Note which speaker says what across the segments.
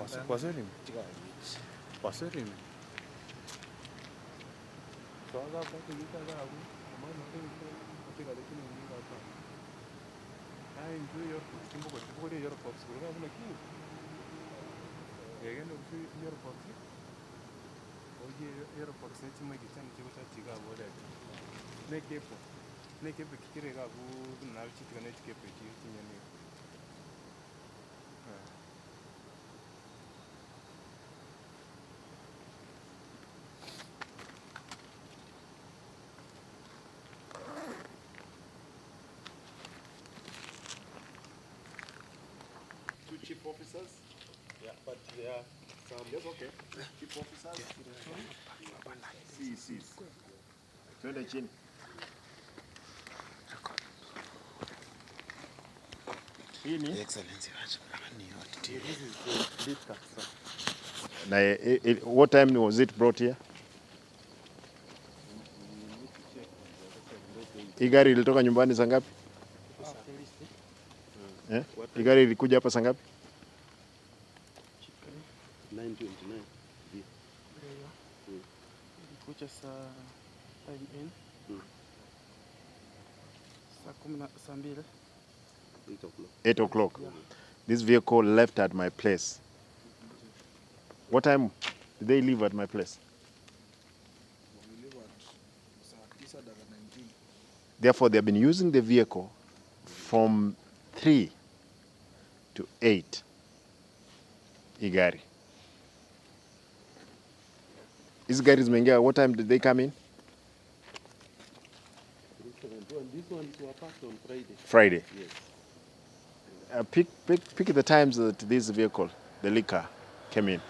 Speaker 1: Waselim. Waselim. Soalnya apa kita aku, mana tapi kalau itu nih apa? Ah, itu York, timbo dia York Fox, kalau aku nak ini, ya kan itu York Fox. Oh iya York Fox ni cuma kita ni cuma cakap boleh. Nekepo kikire aku na chiti kana chikepo chiti nyane.
Speaker 2: Two chief officers. Yeah, but there are some. Yes, okay. Chief officers. CECs. Twende chini. Hii ni
Speaker 1: Excellency ni yote.
Speaker 2: This is the lead captain. Na what time was it brought here? Hii gari ilitoka nyumbani saa ngapi? Hii gari ilikuja hapa saa ngapi?
Speaker 3: 9:29.
Speaker 1: Ilikuja saa 2:00.
Speaker 2: 8 o'clock. Yeah. This vehicle left at my place. What time did they leave at my place?
Speaker 3: We leave at saa 9:19.
Speaker 2: Therefore, they have been using the vehicle from 3 to 8. Igari. These guys mengia, what time did they come in?
Speaker 3: This one was parked on Friday.
Speaker 2: Friday.
Speaker 3: Yes.
Speaker 2: Pick the times that this vehicle, the liquor, came in.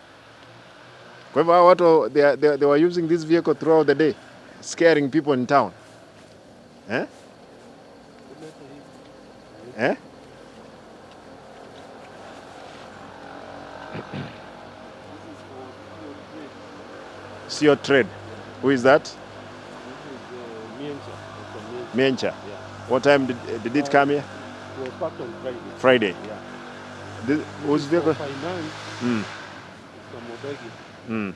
Speaker 2: Kwa hivyo watu they were using this vehicle throughout the day, scaring people in town. Eh? Eh? CO Trade. Who is that?
Speaker 3: This is Miencha.
Speaker 2: Miencha.
Speaker 3: Yeah.
Speaker 2: What time did it come here?
Speaker 3: It was parked on Friday.
Speaker 2: Friday.
Speaker 3: Yeah.
Speaker 2: This whose vehicle?
Speaker 3: Finance.
Speaker 2: Mm.
Speaker 3: From Mobegi.
Speaker 2: Mm.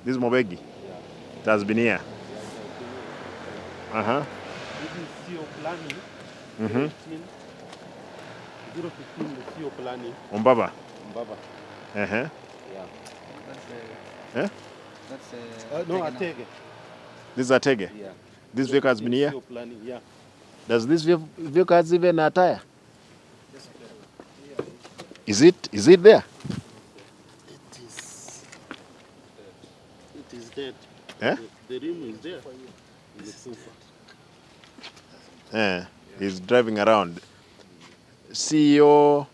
Speaker 2: This is Mobegi.
Speaker 3: Yeah.
Speaker 2: It has been here.
Speaker 3: Yeah, this is CO planning. 015 the CO planning.
Speaker 2: Umbaba.
Speaker 3: Yeah.
Speaker 2: Eh?
Speaker 3: That's no, Atege.
Speaker 2: This is Atege.
Speaker 3: Yeah.
Speaker 2: This vehicle has been here.
Speaker 3: CO planning. Yeah.
Speaker 2: Does this vehicle has even a tire? Is it there?
Speaker 3: It is dead.
Speaker 2: Eh?
Speaker 3: The rim is there.
Speaker 2: He's driving around. CEO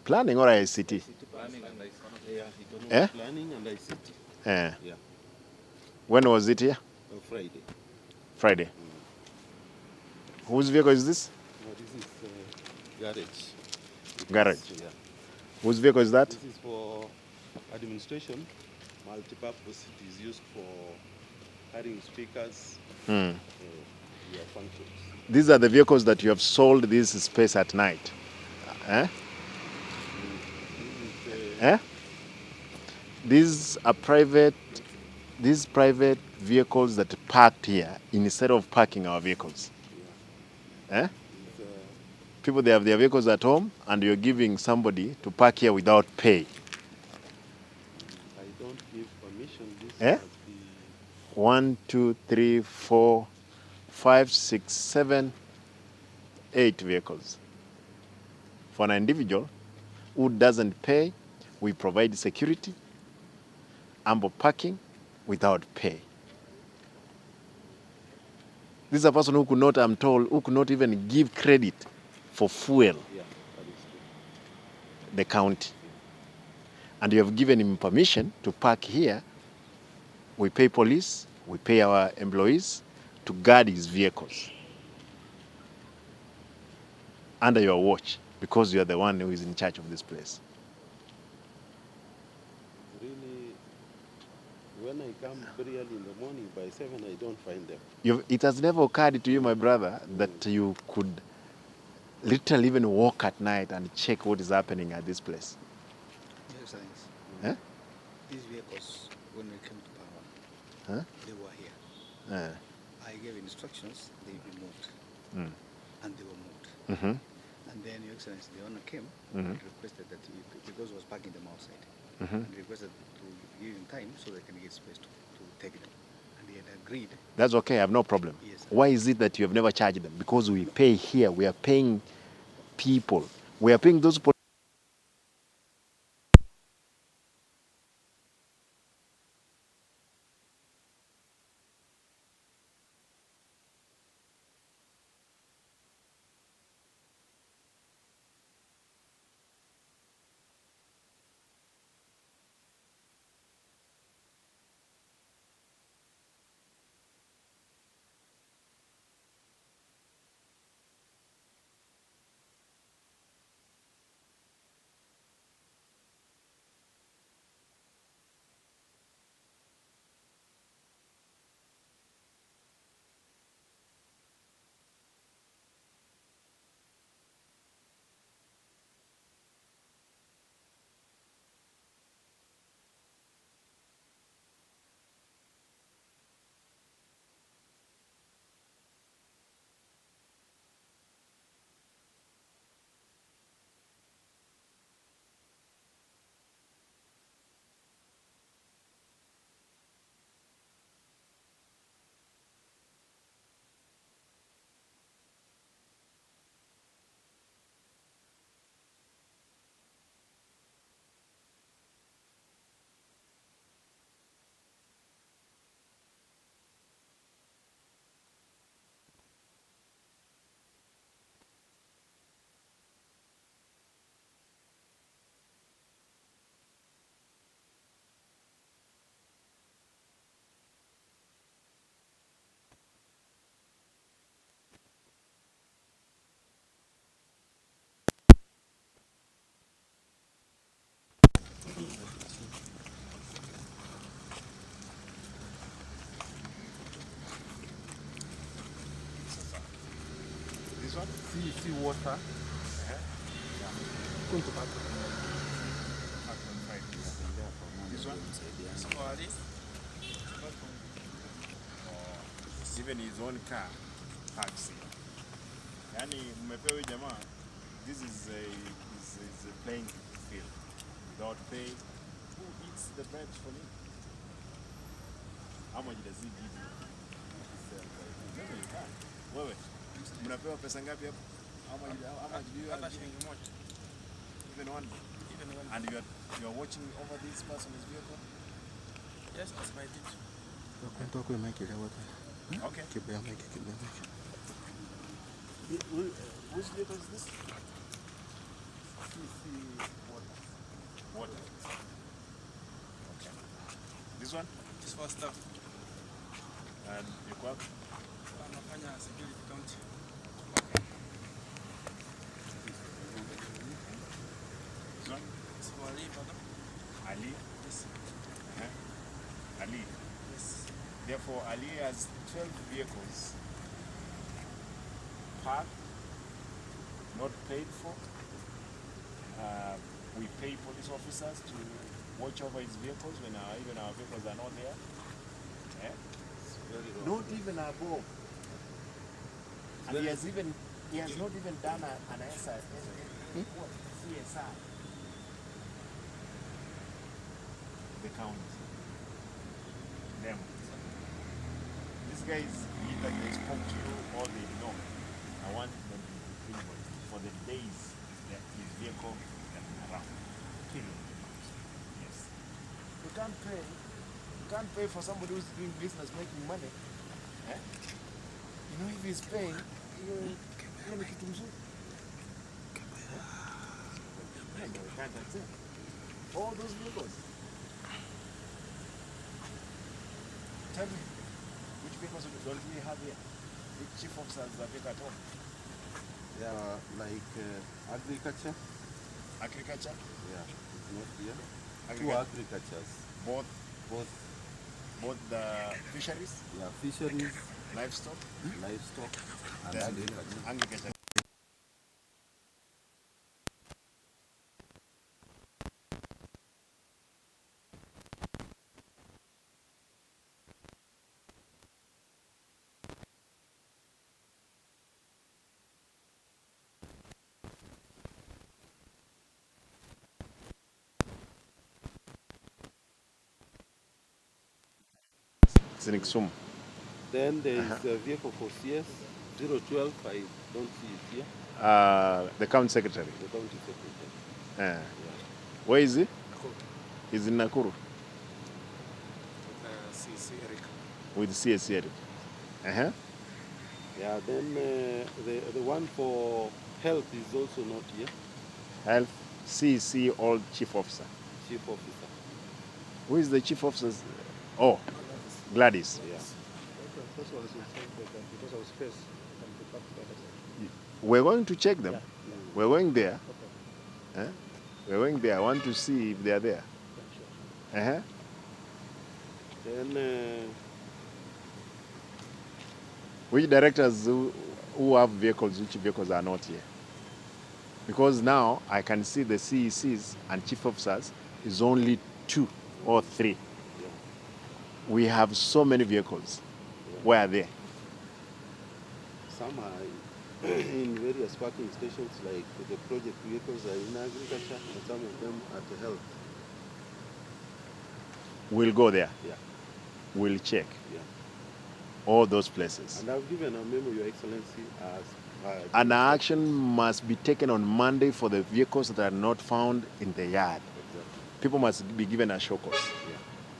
Speaker 2: planning or ICT?
Speaker 3: Planning and ICT. Yeah,
Speaker 2: Eh?
Speaker 3: Planning and ICT.
Speaker 2: Yeah.
Speaker 3: When
Speaker 2: was it here?
Speaker 3: On Friday.
Speaker 2: Friday. Whose vehicle is this?
Speaker 3: No, this is garage.
Speaker 2: Garage.
Speaker 3: Yeah.
Speaker 2: Whose vehicle is that?
Speaker 3: This is for administration, multi-purpose. It is used for carrying speakers. Yeah, functions.
Speaker 2: These are the vehicles that you have sold this space at night. Eh? These are private vehicles that are parked here instead of parking our vehicles. Eh? People, they have their vehicles at home and you're giving somebody to park here without pay.
Speaker 3: I don't give permission. This
Speaker 2: Eh?
Speaker 3: must be
Speaker 2: 1, 2, 3, 4, 5, 6, 7, 8 vehicles. For an individual who doesn't pay, we provide security, ample parking without pay. This is a person who could not, I'm told, who could not even give credit for fuel.
Speaker 3: Yeah, that is true.
Speaker 2: The county. And you have given him permission to park here. We pay police, we pay our employees to guard his vehicles under your watch because you are the one who is in charge of this place.
Speaker 3: Really, when I come very early in the morning, by 7, I don't find them.
Speaker 2: It has never occurred to you, my brother, that you could literally even walk at night and check what is happening at this place?
Speaker 4: Your Excellency,
Speaker 2: Huh?
Speaker 4: these vehicles, when we came to Power,
Speaker 2: Huh?
Speaker 4: they were here. I gave instructions, they be moved,
Speaker 2: Mm.
Speaker 4: and they were moved.
Speaker 2: Mm-hmm.
Speaker 4: And then, Your Excellency, the owner came
Speaker 2: Mhm.
Speaker 4: and requested that because he was parking them outside,
Speaker 2: Mm-hmm.
Speaker 4: and requested to give him time so they can get space to take them. And he had agreed.
Speaker 2: That's okay, I have no problem.
Speaker 4: Yes, sir.
Speaker 2: Why is it that you have never charged them? Because we pay here, we are paying people. We are paying those
Speaker 1: This one? See water. Going to park.
Speaker 2: This one? Even his own car parks here. Yani mmepewa huyu jamaa, this is a playing field without pay. Who eats the bread for me? How much does he give you? Wewe, mnapewa pesa ngapi hapo? How much do you have? Even one? And you are watching over this person's vehicle?
Speaker 4: Yes, that's my teacher.
Speaker 2: Okay. Whose vehicle is this? Water. Okay. This one?
Speaker 4: This was stuff.
Speaker 2: And your club?
Speaker 4: Anafanya security county.
Speaker 2: This one?
Speaker 4: It's for Ali, brother.
Speaker 2: Ali?
Speaker 4: Yes.
Speaker 2: Ali.
Speaker 4: Yes.
Speaker 2: Therefore, Ali has 12 vehicles parked, not paid for. We pay police officers to watch over his vehicles when even our vehicles are not there. Not even above. And he has not even done an SI, CSI. The county. Them. These guys either they spoke to you or they know. I want them to invoice for the days that his vehicle is around. Period. Yes. You can't pay for somebody who's doing business making money. Eh? You know, if he's paying, you kitu mzuri. We can't accept all those vehicles. Tell me, which vehicles don't we have here? Which chief officers are vehicle at home?
Speaker 3: Yeah, like agriculture.
Speaker 2: Agriculture?
Speaker 3: Yeah, it's not here. Two
Speaker 2: Agriculture.
Speaker 3: agricultures.
Speaker 2: Both the fisheries,
Speaker 3: Yeah, fisheries,
Speaker 2: livestock,
Speaker 3: livestock, and
Speaker 2: then
Speaker 3: agriculture.
Speaker 2: agriculture. It's in Kisumu.
Speaker 3: Then there is a vehicle for CS 012. I don't see it here.
Speaker 2: The county secretary.
Speaker 3: The county secretary.
Speaker 2: Yeah. Where is he? He's in Nakuru.
Speaker 1: CC Eric.
Speaker 2: With CS Eric.
Speaker 3: Yeah. Then the one for health is also not here.
Speaker 2: Health, CC, all chief officer.
Speaker 3: Chief officer.
Speaker 2: Who is the chief officer? Oh, Gladys.
Speaker 3: Yeah.
Speaker 1: That's what I was saying, because of space, and the back to the other side.
Speaker 2: We're going to check them.
Speaker 1: Yeah.
Speaker 2: We're going there.
Speaker 1: Okay.
Speaker 2: We're going there. I want to see if they are there.
Speaker 1: Yeah, sure.
Speaker 3: Then
Speaker 2: Which directors who have vehicles, which vehicles are not here? Because now I can see the CECs and chief officers is only 2 or 3.
Speaker 3: yeah.
Speaker 2: We have so many vehicles. Where are they?
Speaker 3: Some are in various parking stations, like the project vehicles are in agriculture, and some of them at the health.
Speaker 2: We'll go there.
Speaker 3: Yeah.
Speaker 2: We'll check
Speaker 3: Yeah.
Speaker 2: all those places.
Speaker 3: And I've given a memo, Your Excellency, as
Speaker 2: An action must be taken on Monday for the vehicles that are not found in the yard.
Speaker 3: Exactly.
Speaker 2: People must be given a show cause.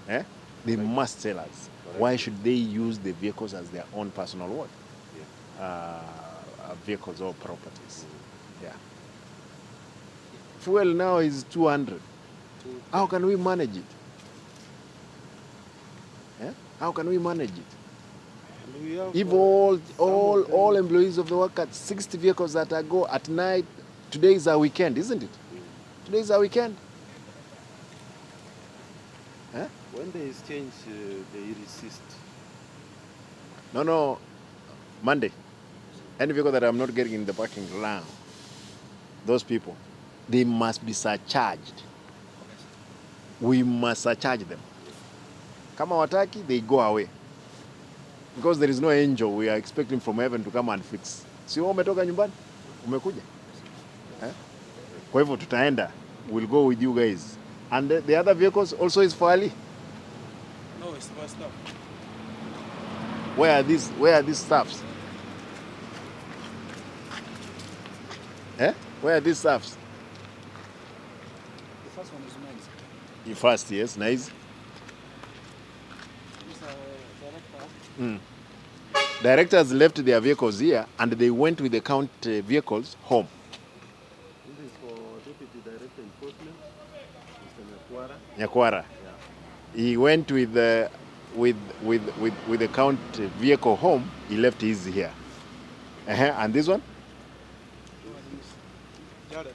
Speaker 3: Yeah.
Speaker 2: They
Speaker 3: Correct.
Speaker 2: must tell us.
Speaker 3: Correct.
Speaker 2: Why should they use the vehicles as their own personal what?
Speaker 3: Yeah.
Speaker 2: Vehicles or properties. Yeah. Fuel now is 200. How can we manage it? How can we manage it?
Speaker 3: And we have,
Speaker 2: If
Speaker 3: some of them-
Speaker 2: all employees of the work at 60 vehicles that are go at night, today is our weekend, isn't it? Today is our weekend.
Speaker 3: When there is change, they resist.
Speaker 2: No, Monday. Any vehicle that I'm not getting in the parking lot, those people, they must be surcharged. We must surcharge them. Kama wataki, they go away. Because there is no angel we are expecting from heaven to come and fix. Si wewe umetoka nyumbani? Umekuja? Kwa hivyo tutaenda. We'll go with you guys. And the other vehicles also is for Ali.
Speaker 1: No, it's my stuff.
Speaker 2: Where are these staffs? Where are these staffs?
Speaker 1: The first one is mine.
Speaker 2: You first, yes, nice.
Speaker 1: Director.
Speaker 2: Directors left their vehicles here and they went with the county vehicles home.
Speaker 3: This is for Deputy Director Enforcement, Mr. Nyakwara.
Speaker 2: Nyakwara.
Speaker 3: Yeah.
Speaker 2: He went with the county vehicle home. He left his here. And this one?
Speaker 1: Jared.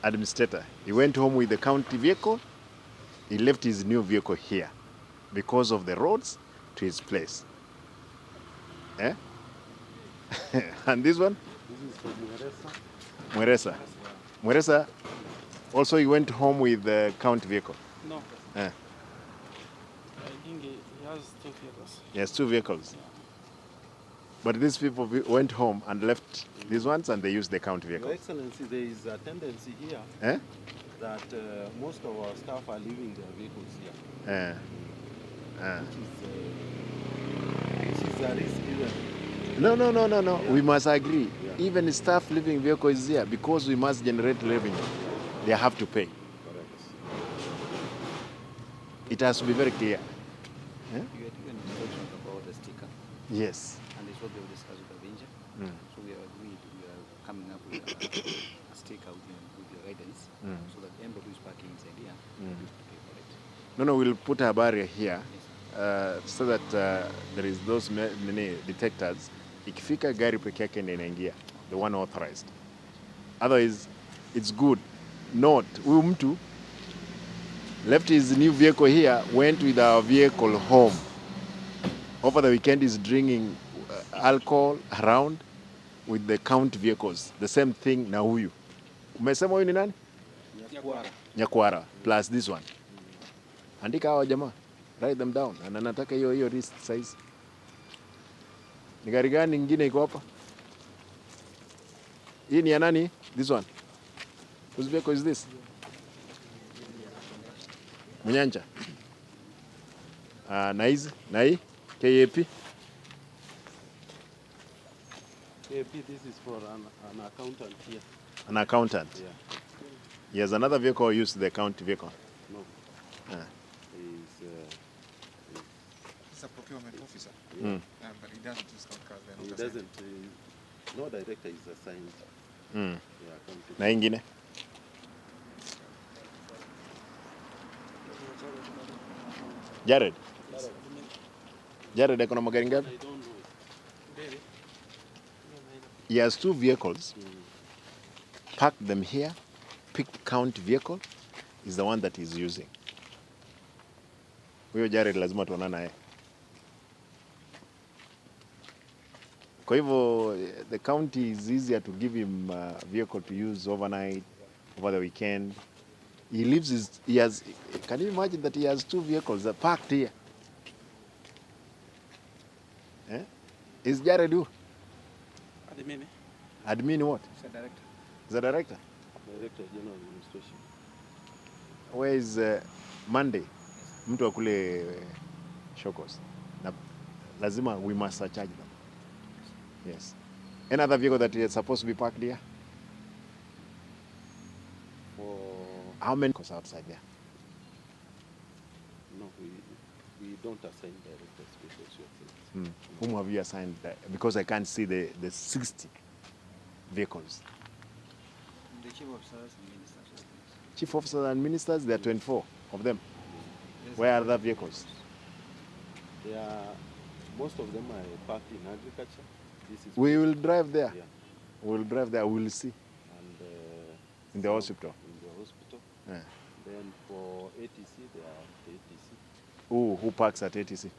Speaker 2: Administrator. He went home with the county vehicle. He left his new vehicle here because of the roads to his place. And this one?
Speaker 3: This is for Mweresa.
Speaker 2: Mweresa also he went home with the county vehicle.
Speaker 1: No,
Speaker 2: Eh,
Speaker 1: I think he has 2 vehicles.
Speaker 2: He has 2 vehicles. But these people went home and left these ones and they used the county
Speaker 3: Your
Speaker 2: vehicle.
Speaker 3: Excellency, there is a tendency here that most of our staff are leaving their vehicles here, which is a risk even.
Speaker 2: No. We must agree.
Speaker 3: Yeah.
Speaker 2: Even staff leaving vehicles here, because we must generate revenue, they have to pay.
Speaker 3: Correct.
Speaker 2: It has to be very clear.
Speaker 4: You had given instructions about the sticker,
Speaker 2: Yes.
Speaker 4: and it's what they've discussed with Avenger. So we are agreed, we are coming up with a sticker with your guidance, so that anybody who's parking inside here will be able to pay for it.
Speaker 2: No, we'll put a barrier here so that there is those many detectors. Ikifika gari peke yake ndio inaingia, the one authorized. Otherwise, it's good. Not, huyu mtu left his new vehicle here, went with our vehicle home. Over the weekend is drinking alcohol around with the county vehicles. The same thing na huyu. Umesema huyu ni nani? Nyakwara plus this one. Andika hawa jamaa. Write them down. Na nataka hiyo list size. Ni gari gani nyingine iko hapa? Hii ni ya nani? This one. Whose vehicle is this? Munyanja. Na hizi na hii KAP.
Speaker 3: KAP, this is for an accountant here.
Speaker 2: An accountant.
Speaker 3: Yeah.
Speaker 2: He has another vehicle or use the county vehicle.
Speaker 3: No.
Speaker 2: Ah.
Speaker 5: He's a procurement officer,
Speaker 2: Mm.
Speaker 5: but he doesn't use count cars. They're
Speaker 3: He
Speaker 5: not assigned.
Speaker 3: doesn't. No director is assigned.
Speaker 2: Mm.
Speaker 3: Yeah, accountant.
Speaker 2: Na ingine Jared. Jared akona magari ngapi?
Speaker 3: I don't know.
Speaker 2: He has 2 vehicles. Parked them here. Picked county vehicle is the one that he's using. Huyo Jared lazima tuonana naye. Kwa hivyo the county is easier to give him a vehicle to use overnight, over the weekend. Can you imagine that he has 2 vehicles that parked here? Eh? Is Jared who? Admin what?
Speaker 4: He's a director.
Speaker 2: Is the director?
Speaker 3: Director General Administration.
Speaker 2: Where is Monday? Mtu wa kule Shokos. Na lazima we must charge them. Yes. Any other vehicle that is supposed to be parked here?
Speaker 3: For
Speaker 2: How many cars outside there?
Speaker 3: no, we don't assign directors because you are saying.
Speaker 2: Whom have you assigned? Because I can't see the 60 vehicles.
Speaker 4: The chief officers and ministers.
Speaker 2: Chief officers and ministers, there are 24 of them. Where are the vehicles?
Speaker 3: They are, most of them are parked in agriculture. This is
Speaker 2: We will drive there.
Speaker 3: Yeah.
Speaker 2: We will drive there. We will see
Speaker 3: And
Speaker 2: in the hospital.
Speaker 3: in the hospital.
Speaker 2: Yeah.
Speaker 3: Then for ATC, they are the ATC.
Speaker 2: Who parks at ATC?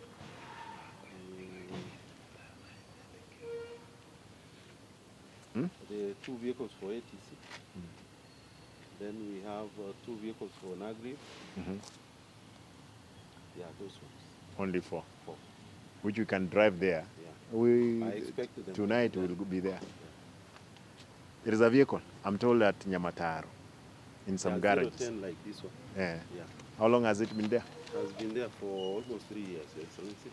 Speaker 3: The 2 vehicles for ATC. Then we have 2 vehicles for Nagrib. Yeah, those ones.
Speaker 2: Only 4.
Speaker 3: 4.
Speaker 2: Which we can drive there.
Speaker 3: Yeah. I expect them
Speaker 2: Tonight
Speaker 3: to
Speaker 2: we
Speaker 3: be
Speaker 2: will be there. There is a vehicle, I'm told, at Nyamataro, in some garages.
Speaker 3: 010 like this one.
Speaker 2: Yeah.
Speaker 3: Yeah.
Speaker 2: How long has it been there?
Speaker 3: Has been there for almost 3 years, Your Excellency.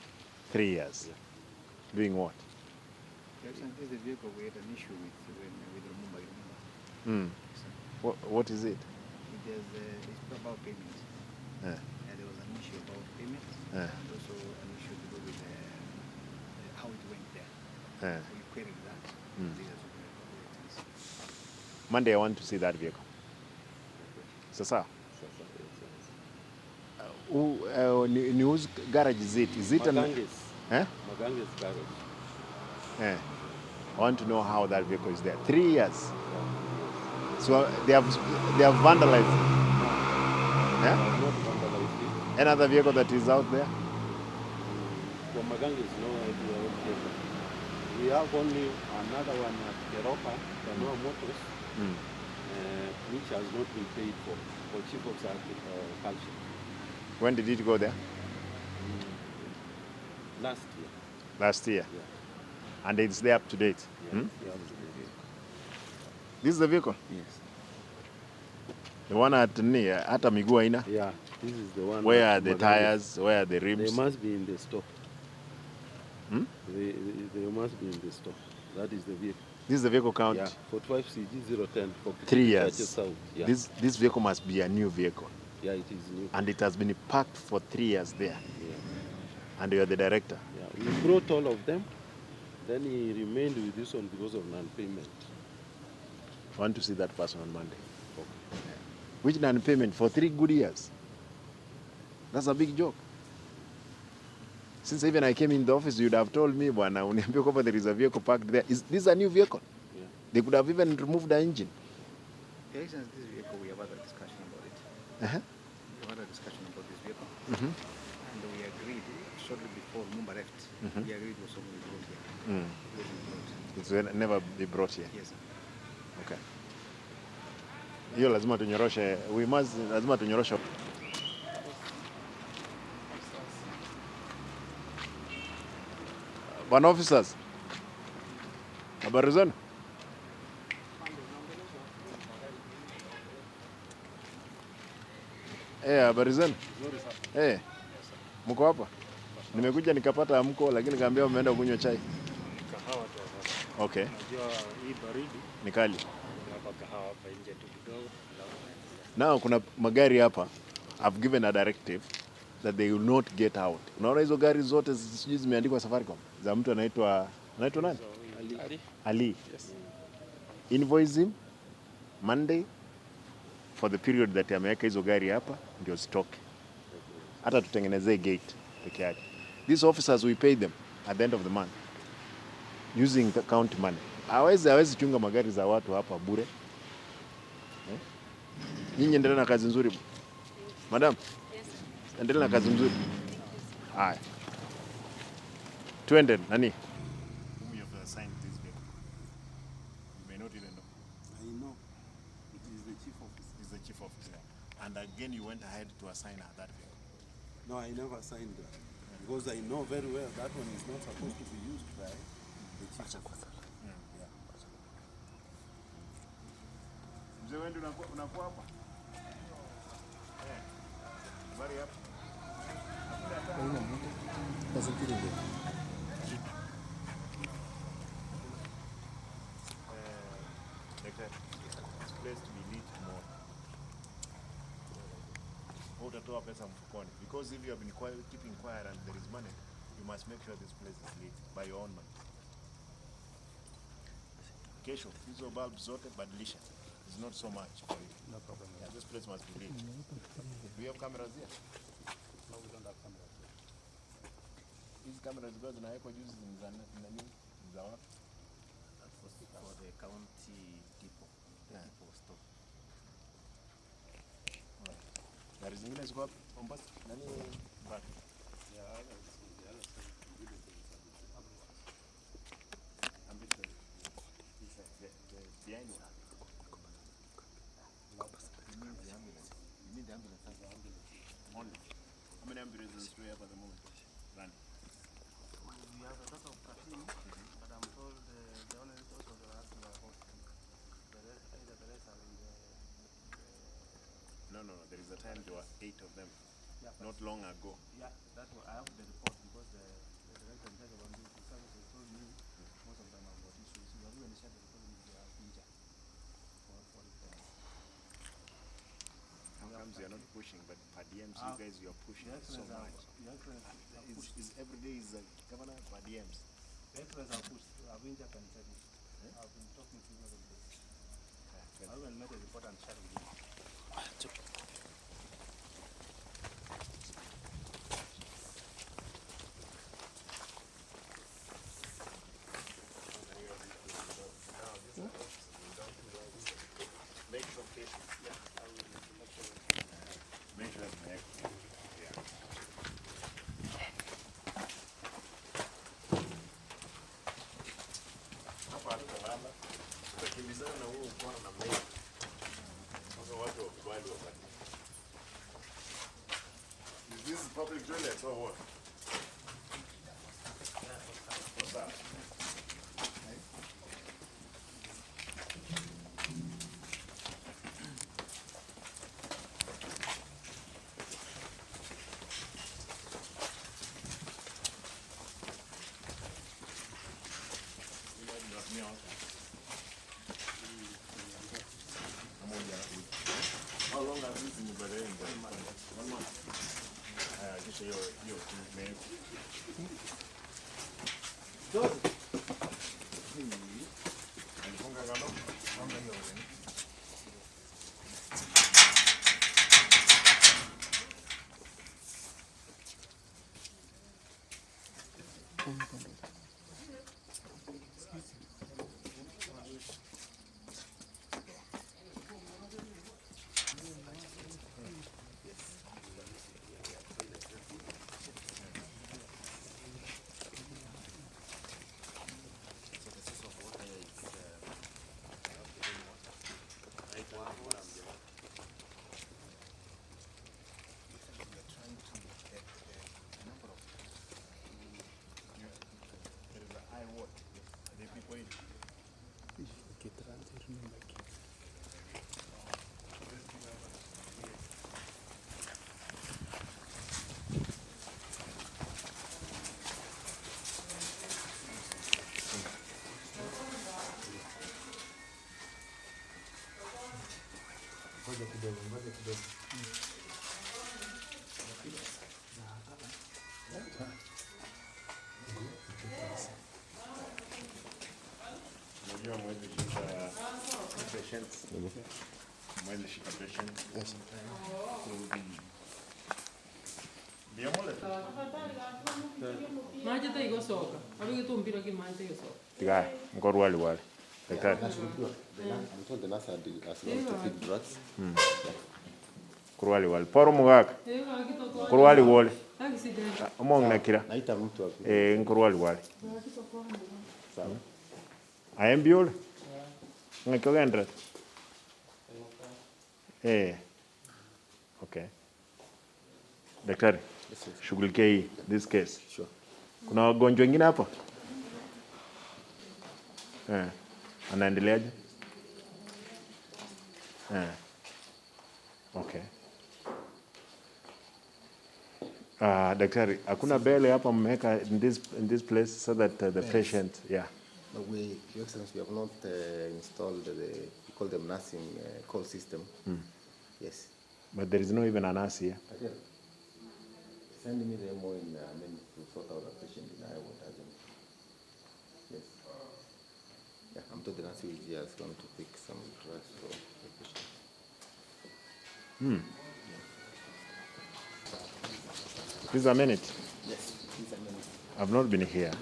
Speaker 2: 3 years.
Speaker 3: Yeah.
Speaker 2: Doing what?
Speaker 4: Your Excellency, this is the vehicle we had an issue with Lumumba.
Speaker 2: What is it?
Speaker 4: It's about payments.
Speaker 2: Yeah.
Speaker 4: There was an issue about payments
Speaker 2: Yeah.
Speaker 4: and also an issue to do with how it went there.
Speaker 2: Yeah.
Speaker 4: We queried that. These are some of the things.
Speaker 2: Monday I want to see that vehicle. Sasa, ni whose garage is it? Is it
Speaker 3: Maganges.
Speaker 2: Eh?
Speaker 3: Maganges garage.
Speaker 2: Yeah. I want to know how that vehicle is there. 3 years. So they have vandalized. Yeah?
Speaker 3: Not vandalized it.
Speaker 2: Any other vehicle that is out there?
Speaker 3: For Maganges, no idea what vehicle. We have only another one at Keropa, Kanoa Motors, which has not been paid for Chief of Agriculture.
Speaker 2: When did it go there?
Speaker 3: Last year.
Speaker 2: Last year.
Speaker 3: Yeah.
Speaker 2: And it's there up to date.
Speaker 3: Yeah.
Speaker 2: This is the vehicle?
Speaker 3: Yes.
Speaker 2: The one at hata miguu haina?
Speaker 3: Yeah, this is the one.
Speaker 2: Where
Speaker 3: at
Speaker 2: are the
Speaker 3: Maganges.
Speaker 2: tires? Where are the
Speaker 3: They
Speaker 2: rims?
Speaker 3: must be in the store. They must be in the store. That is the vehicle.
Speaker 2: This is the vehicle count?
Speaker 3: Yeah, 45 CG 010 for
Speaker 2: 3 years.
Speaker 3: Churches South. Yeah.
Speaker 2: This vehicle must be a new vehicle.
Speaker 3: Yeah, it is new.
Speaker 2: And it has been parked for 3 years there.
Speaker 3: Yeah.
Speaker 2: And you are the director.
Speaker 3: Yeah. We brought all of them. Then he remained with this one because of non-payment.
Speaker 2: I want to see that person on Monday. Which non-payment for 3 good years? That's a big joke. Since even I came in the office, you'd have told me, bwana, uniambia kwamba there is a vehicle parked there. Is this a new vehicle?
Speaker 3: Yeah.
Speaker 2: They could have even removed the engine.
Speaker 4: Your Excellency, this vehicle, we have had a discussion about it.
Speaker 2: Uh-huh.
Speaker 4: We have had a discussion about this vehicle.
Speaker 2: Mhm.
Speaker 4: And we agreed shortly before Lumumba left, we agreed it was going to be brought here.
Speaker 2: Mm.
Speaker 4: It wasn't brought.
Speaker 2: It will never be brought here.
Speaker 4: Yes, sir.
Speaker 2: Okay. Hiyo lazima tunyoroshe. Lazima tunyoroshe. Bwana officers. Habari zenu? Habari zenu? Mko hapa? Nimekuja nikapata amko, lakini kaambia umeenda kunywa chai.
Speaker 6: Kahawa tu hapa.
Speaker 2: Okay.
Speaker 6: Najua hii baridi.
Speaker 2: Ni kali.
Speaker 6: Hapa kahawa hapa nje tu kidogo.
Speaker 2: Now kuna magari hapa. I've given a directive that they will not get out. Unaona hizo gari zote sijui zimeandikwa Safaricom za mtu anaitwa nani? Ali.
Speaker 1: Yes.
Speaker 2: Invoice him Monday for the period that ameweka hizo gari hapa ndio stock. Hata tutengenezee gate peke yake. These officers we pay them at the end of the month using the county money. Hawezi chunga magari za watu hapa bure. Nyinyi endelea na kazi nzuri. Madam. Yes. Endelea na kazi nzuri. Haya. Twende nani? Whom you have assigned this vehicle? You may not even know.
Speaker 3: I know. It is the chief officer.
Speaker 2: He's the chief officer. And again you went ahead to assign her that vehicle.
Speaker 3: No, I never signed that. Because I know very well that one is not supposed to be used by the chief officer. Yeah.
Speaker 2: Mzee wewe unakuwa hapa? Habari hapa. This place to be lit more. Utatoa pesa mfukoni because if you have been keeping quiet and there is money, you must make sure this place is lit by your own money. Kesho hizo bulbs zote badilisha. It's not so much for you.
Speaker 1: No problem.
Speaker 2: Yeah, this place must be lit. Do you have cameras here?
Speaker 1: No, we don't have cameras.
Speaker 2: These cameras zilikuwa zinawekwa juzi za nani? Za wapi?
Speaker 4: For the county depot.
Speaker 2: Yeah.
Speaker 4: Depot store.
Speaker 2: Gari zingine ziko wapi? Mombasa? Nani? Back. Behind you. You need the ambulance. Only. How many ambulances do we have at the moment? Run.
Speaker 7: We have a lot of 13, but I'm told the only also the last are about the rest, either the rest are in the
Speaker 2: No. There is a time there were 8 of them.
Speaker 7: yeah,
Speaker 2: Not long ago.
Speaker 7: yeah, that one, I have the report because the director in charge of ambulance services told me most of them have got issues. We have even shared the report with the injured for the
Speaker 2: How comes you are not pushing, but per DMs you guys you are pushing so much? Is every day is governor per DMs?
Speaker 7: The experts are pushed. I've been and said it. I've been talking to him every day. I even made a report and shared with him.
Speaker 2: Make sure cases. Yeah, I will make sure that's my yeah. Hapa tutalala. Tutakimbizana na huo ukona na mlei. Sasa watu wakubali wakati. Is this public toilet or what? What's that? How long have you been in Bahrain? 1 month. Just your man. Alifunga ngano? Funga hiyo wewe. Unajua mwezi shika patients. Mwezi shika patients. Yes. Ndio mole.
Speaker 8: Maji ta igosoka. Abi tumbira ki maji ta igosoka.
Speaker 2: Tigai, mkoru wali. Daktari.
Speaker 3: I'm told the nurse has not to pick drugs.
Speaker 2: Kurwali. Poro mugaka. Kurwali wole. Omong nakira.
Speaker 3: Naita mtu wa
Speaker 2: Nkurwali.
Speaker 3: sawa.
Speaker 2: Ayembiole. Ngakogendra. Okay. Daktari, shughulikia hii this case.
Speaker 3: Sure.
Speaker 2: Kuna wagonjwa wengine hapa? Anaendeleaje? Okay. Daktari, hakuna bele hapa mmeweka in this place so that the patient, yeah.
Speaker 9: No, Your Excellency, we have not installed we call them nursing call system. Yes.
Speaker 2: But there is no even a nurse here.
Speaker 9: Again, send me the MO in to sort out a patient in Iowa. Yes. Yeah, I'm told the nurse is here is going to pick some drugs for the patient.
Speaker 2: Please a minute.
Speaker 9: Yes, please a minute.
Speaker 2: I've not been here.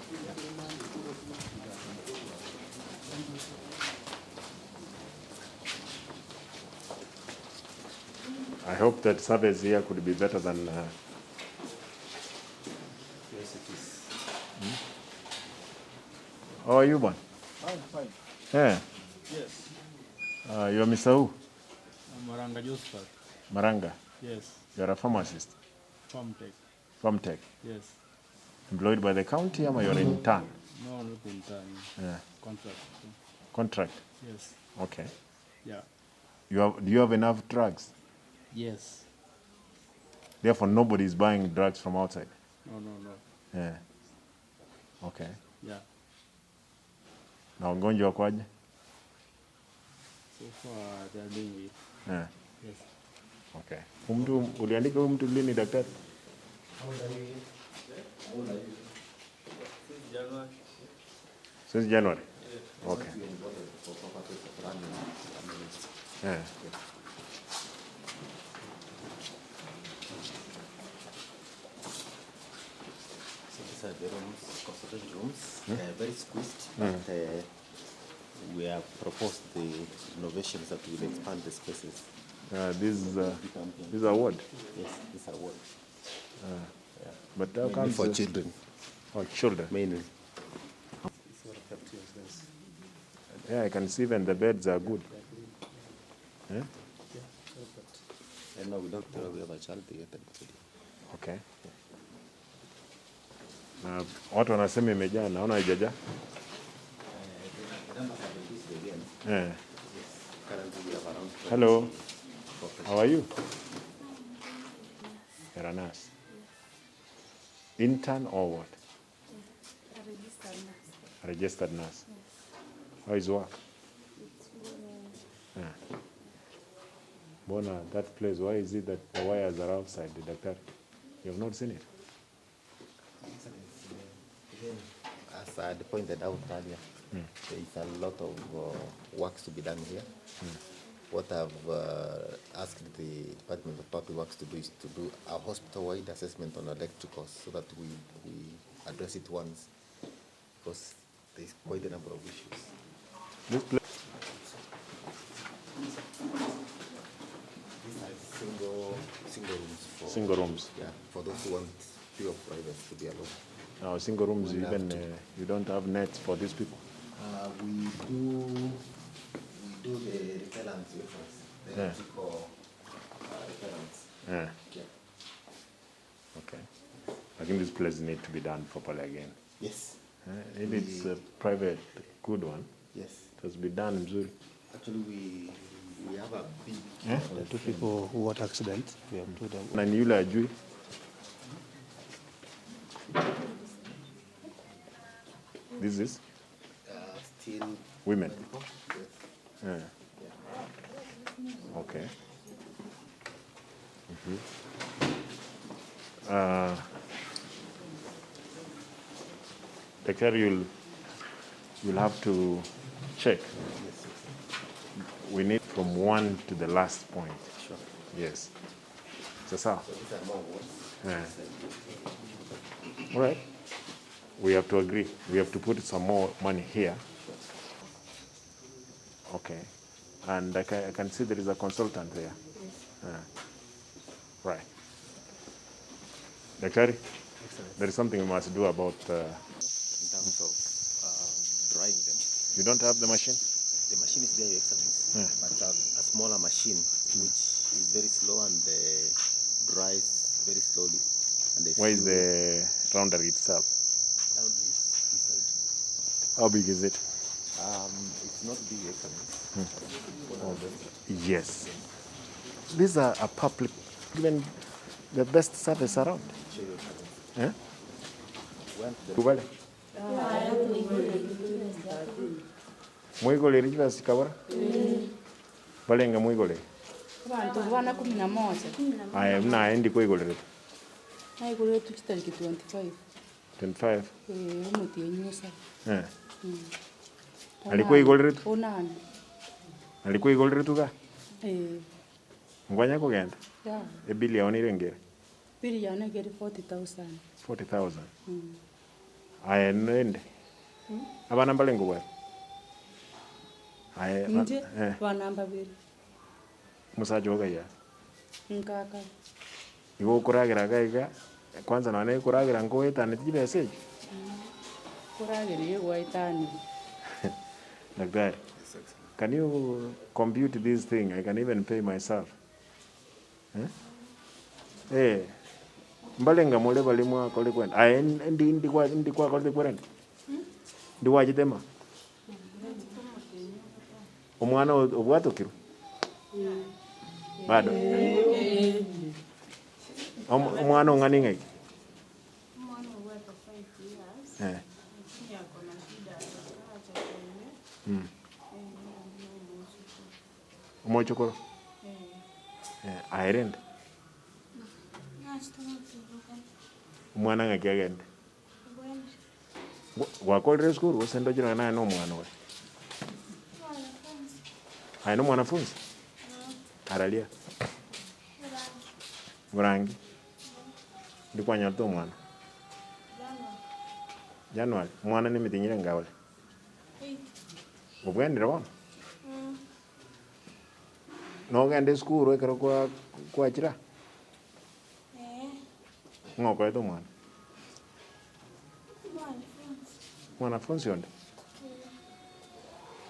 Speaker 2: I hope that service here could be better than.
Speaker 9: Yes, it is.
Speaker 2: How are you, man?
Speaker 6: I'm fine.
Speaker 2: Yeah.
Speaker 6: Yes.
Speaker 2: You're Mr. Who?
Speaker 6: I'm Maranga Josephat.
Speaker 2: Maranga.
Speaker 6: Yes.
Speaker 2: You're a pharmacist.
Speaker 6: Farmtech.
Speaker 2: Farmtech.
Speaker 6: Yes.
Speaker 2: Employed by the county, or you're in town?
Speaker 6: No, not in time.
Speaker 2: Yeah.
Speaker 6: Contract.
Speaker 2: Contract.
Speaker 6: Yes.
Speaker 2: Okay.
Speaker 6: Yeah.
Speaker 2: Do you have enough drugs?
Speaker 6: Yes.
Speaker 2: Therefore, nobody is buying drugs from outside.
Speaker 6: No.
Speaker 2: Yeah. Okay.
Speaker 6: Yeah.
Speaker 2: Na wagonjwa wakoaje?
Speaker 6: So far they are doing it.
Speaker 2: Yeah.
Speaker 6: Yes.
Speaker 2: Okay. Mtu uliandika huyu mtu lini daktari? Since January. Okay. Yeah.
Speaker 9: So these are the rooms, consultation rooms. They are very squeezed, but we have proposed the innovations that will expand the spaces.
Speaker 2: These are what?
Speaker 9: Yes, these are what
Speaker 2: But how come
Speaker 9: for children
Speaker 2: for children?
Speaker 9: mainly.
Speaker 2: Yeah, I can see even the beds are good. Yeah?
Speaker 9: And now we don't we have a child yet.
Speaker 2: Okay. Na watu wanasema imejaa, naona haijajaa. Yeah.
Speaker 9: Currently we have around
Speaker 2: Hello. How are you? You're a nurse. Intern or what?
Speaker 10: A registered nurse.
Speaker 2: A registered nurse. How is work?
Speaker 10: It's good.
Speaker 2: Yeah. Bona, that place, why is it that the wires are outside the doctor? You have not seen it?
Speaker 9: As I had pointed out earlier, there is a lot of works to be done here. What I've asked the Department of Public Works to do is to do a hospital-wide assessment on electricals so that we address it once, because there is quite a number of issues.
Speaker 2: This place.
Speaker 9: These are single rooms for
Speaker 2: Single rooms.
Speaker 9: Yeah, for those who want fewer privacy to be alone.
Speaker 2: Now, single rooms,
Speaker 9: We'll
Speaker 2: even
Speaker 9: have
Speaker 2: you don't have nets for these people.
Speaker 9: We do the repellents first, the
Speaker 2: Yeah.
Speaker 9: electrical repellents.
Speaker 2: Yeah.
Speaker 9: Yeah.
Speaker 2: Okay. I think this place needs to be done properly again.
Speaker 9: Yes.
Speaker 2: If it's a private, good one,
Speaker 9: Yes.
Speaker 2: it has to be done mzuri.
Speaker 9: Actually, we have a big.
Speaker 2: Yeah?
Speaker 11: The two people who had accident, we have told them.
Speaker 2: Na ni yule ajui. This is
Speaker 9: Still.
Speaker 2: women.
Speaker 9: Yes.
Speaker 2: Yeah. Okay. Daktari, you'll have to check. We need from one to the last point.
Speaker 3: Sure.
Speaker 2: Yes. Sasa. All right. We have to agree. We have to put some more money here. Okay. And I can see there is a consultant there. Right. Daktari, there is something we must do about...
Speaker 9: in terms of drying them.
Speaker 2: You don't have the machine?
Speaker 9: The machine is there, Your Excellency, but a smaller machine which is very slow and dries very slowly. And
Speaker 2: Where is the roundary itself?
Speaker 9: Roundary is this side.
Speaker 2: How big is it?
Speaker 9: It's not big, Your Excellency.
Speaker 2: Yes. These are a public, even the best service around. Eh? Kubale. Mwigole rijwa sikabara? Balenga mwigole.
Speaker 10: Abantu bana 11.
Speaker 2: Aya mna endi kwigole retu.
Speaker 10: Naigole tu kitariki 25.
Speaker 2: 25.
Speaker 10: Umuti yenyusa.
Speaker 2: Alikuwa igole retu?
Speaker 10: Onani.
Speaker 2: Alikuwa igole retu ka? Ngwanya kugenda?
Speaker 10: Yeah.
Speaker 2: Bilioni irengere?
Speaker 10: Bilioni ngere 40,000.
Speaker 2: 40,000. Aya nende? Abana balengo bwa? Aya.
Speaker 10: Nje banamba biri.
Speaker 2: Musaja wagaya?
Speaker 10: Nkaka.
Speaker 2: Iwo kuragira gaiga kwanza nane kuragira ngoeta netibese.
Speaker 10: Kuragira yewa itani.
Speaker 2: Like that. Can you compute this thing? I can even pay myself. Mbalenga mole balimwa kole kwenda. Aya ndi kwa kole kwenda. Ndi wajitema. Omwana obwatokiro. Bado. Omwana ongani ngai.
Speaker 10: Mwana wako 5 years. Yako na shida acha kwenye.
Speaker 2: Omochokoro. Airende. Omwana ngaki agende. Wakolere skuru osendo jina naye no mwana we. Haino mwanafunzi? Aralia. Murangi. Ndikwa nyato mwana. January. Mwana ni mitinyire ngawale. Ubwendere wano? No gende skuru ekero kwa chira? Ngoko eto mwana? Mwanafunzi yonde?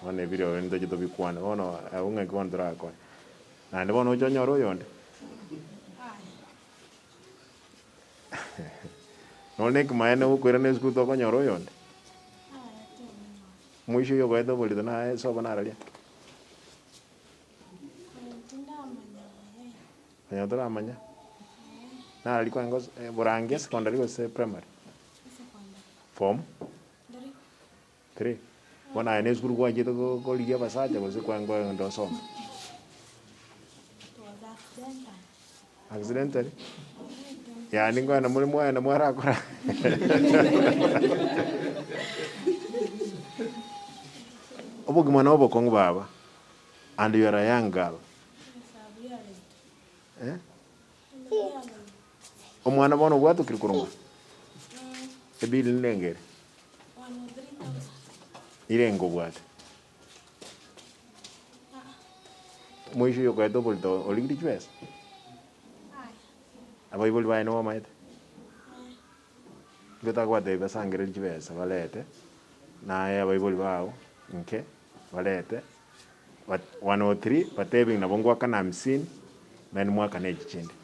Speaker 2: Wane video ndo jito bikwane. Ono unge kondra kwa. Na ndi bono chonyoro yonde? None kumaene ukwira ne skuru to nyoro yonde? Mwisho yo kweto bolito na soba na aralia. Nyatora amanya. Na alikuwa ngos Burangia secondary was primary. Form 3. Wana ene skuru kwa jito ko ligia basaja ko se kwa ngo ndo soma. Accidentally. Ya ningo na mulimo na mwara akora. Obo gimana obo kongo baba. And you are a young girl. Omwana bono bwato kirikuruma. Ebili nengere. Irengo bwate. Mwisho yo kwa double to oligri chwes. Aba iboli bae no maite. Gota kwa de basangere chwes valete. Na ya iboli bao. Okay. Valete. But 103 patebing na bongwa kana 50 men mwaka ne chichinde.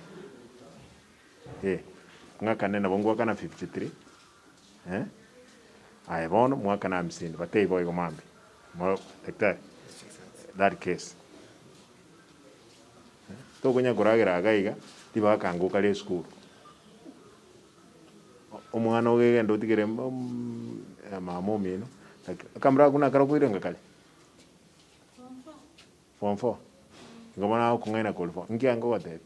Speaker 2: Mwaka ne na bongwa kana 53. Ai bono mwaka na 50 batei boy gomambi. Mo like that case. To gonya goragira gaiga tiba kanguka le school. Omwana ogegenda otigere mama omino. Kamera kuna karakuirenga kale. Form 4. Ngomana kungaina call for. Ngiango wate.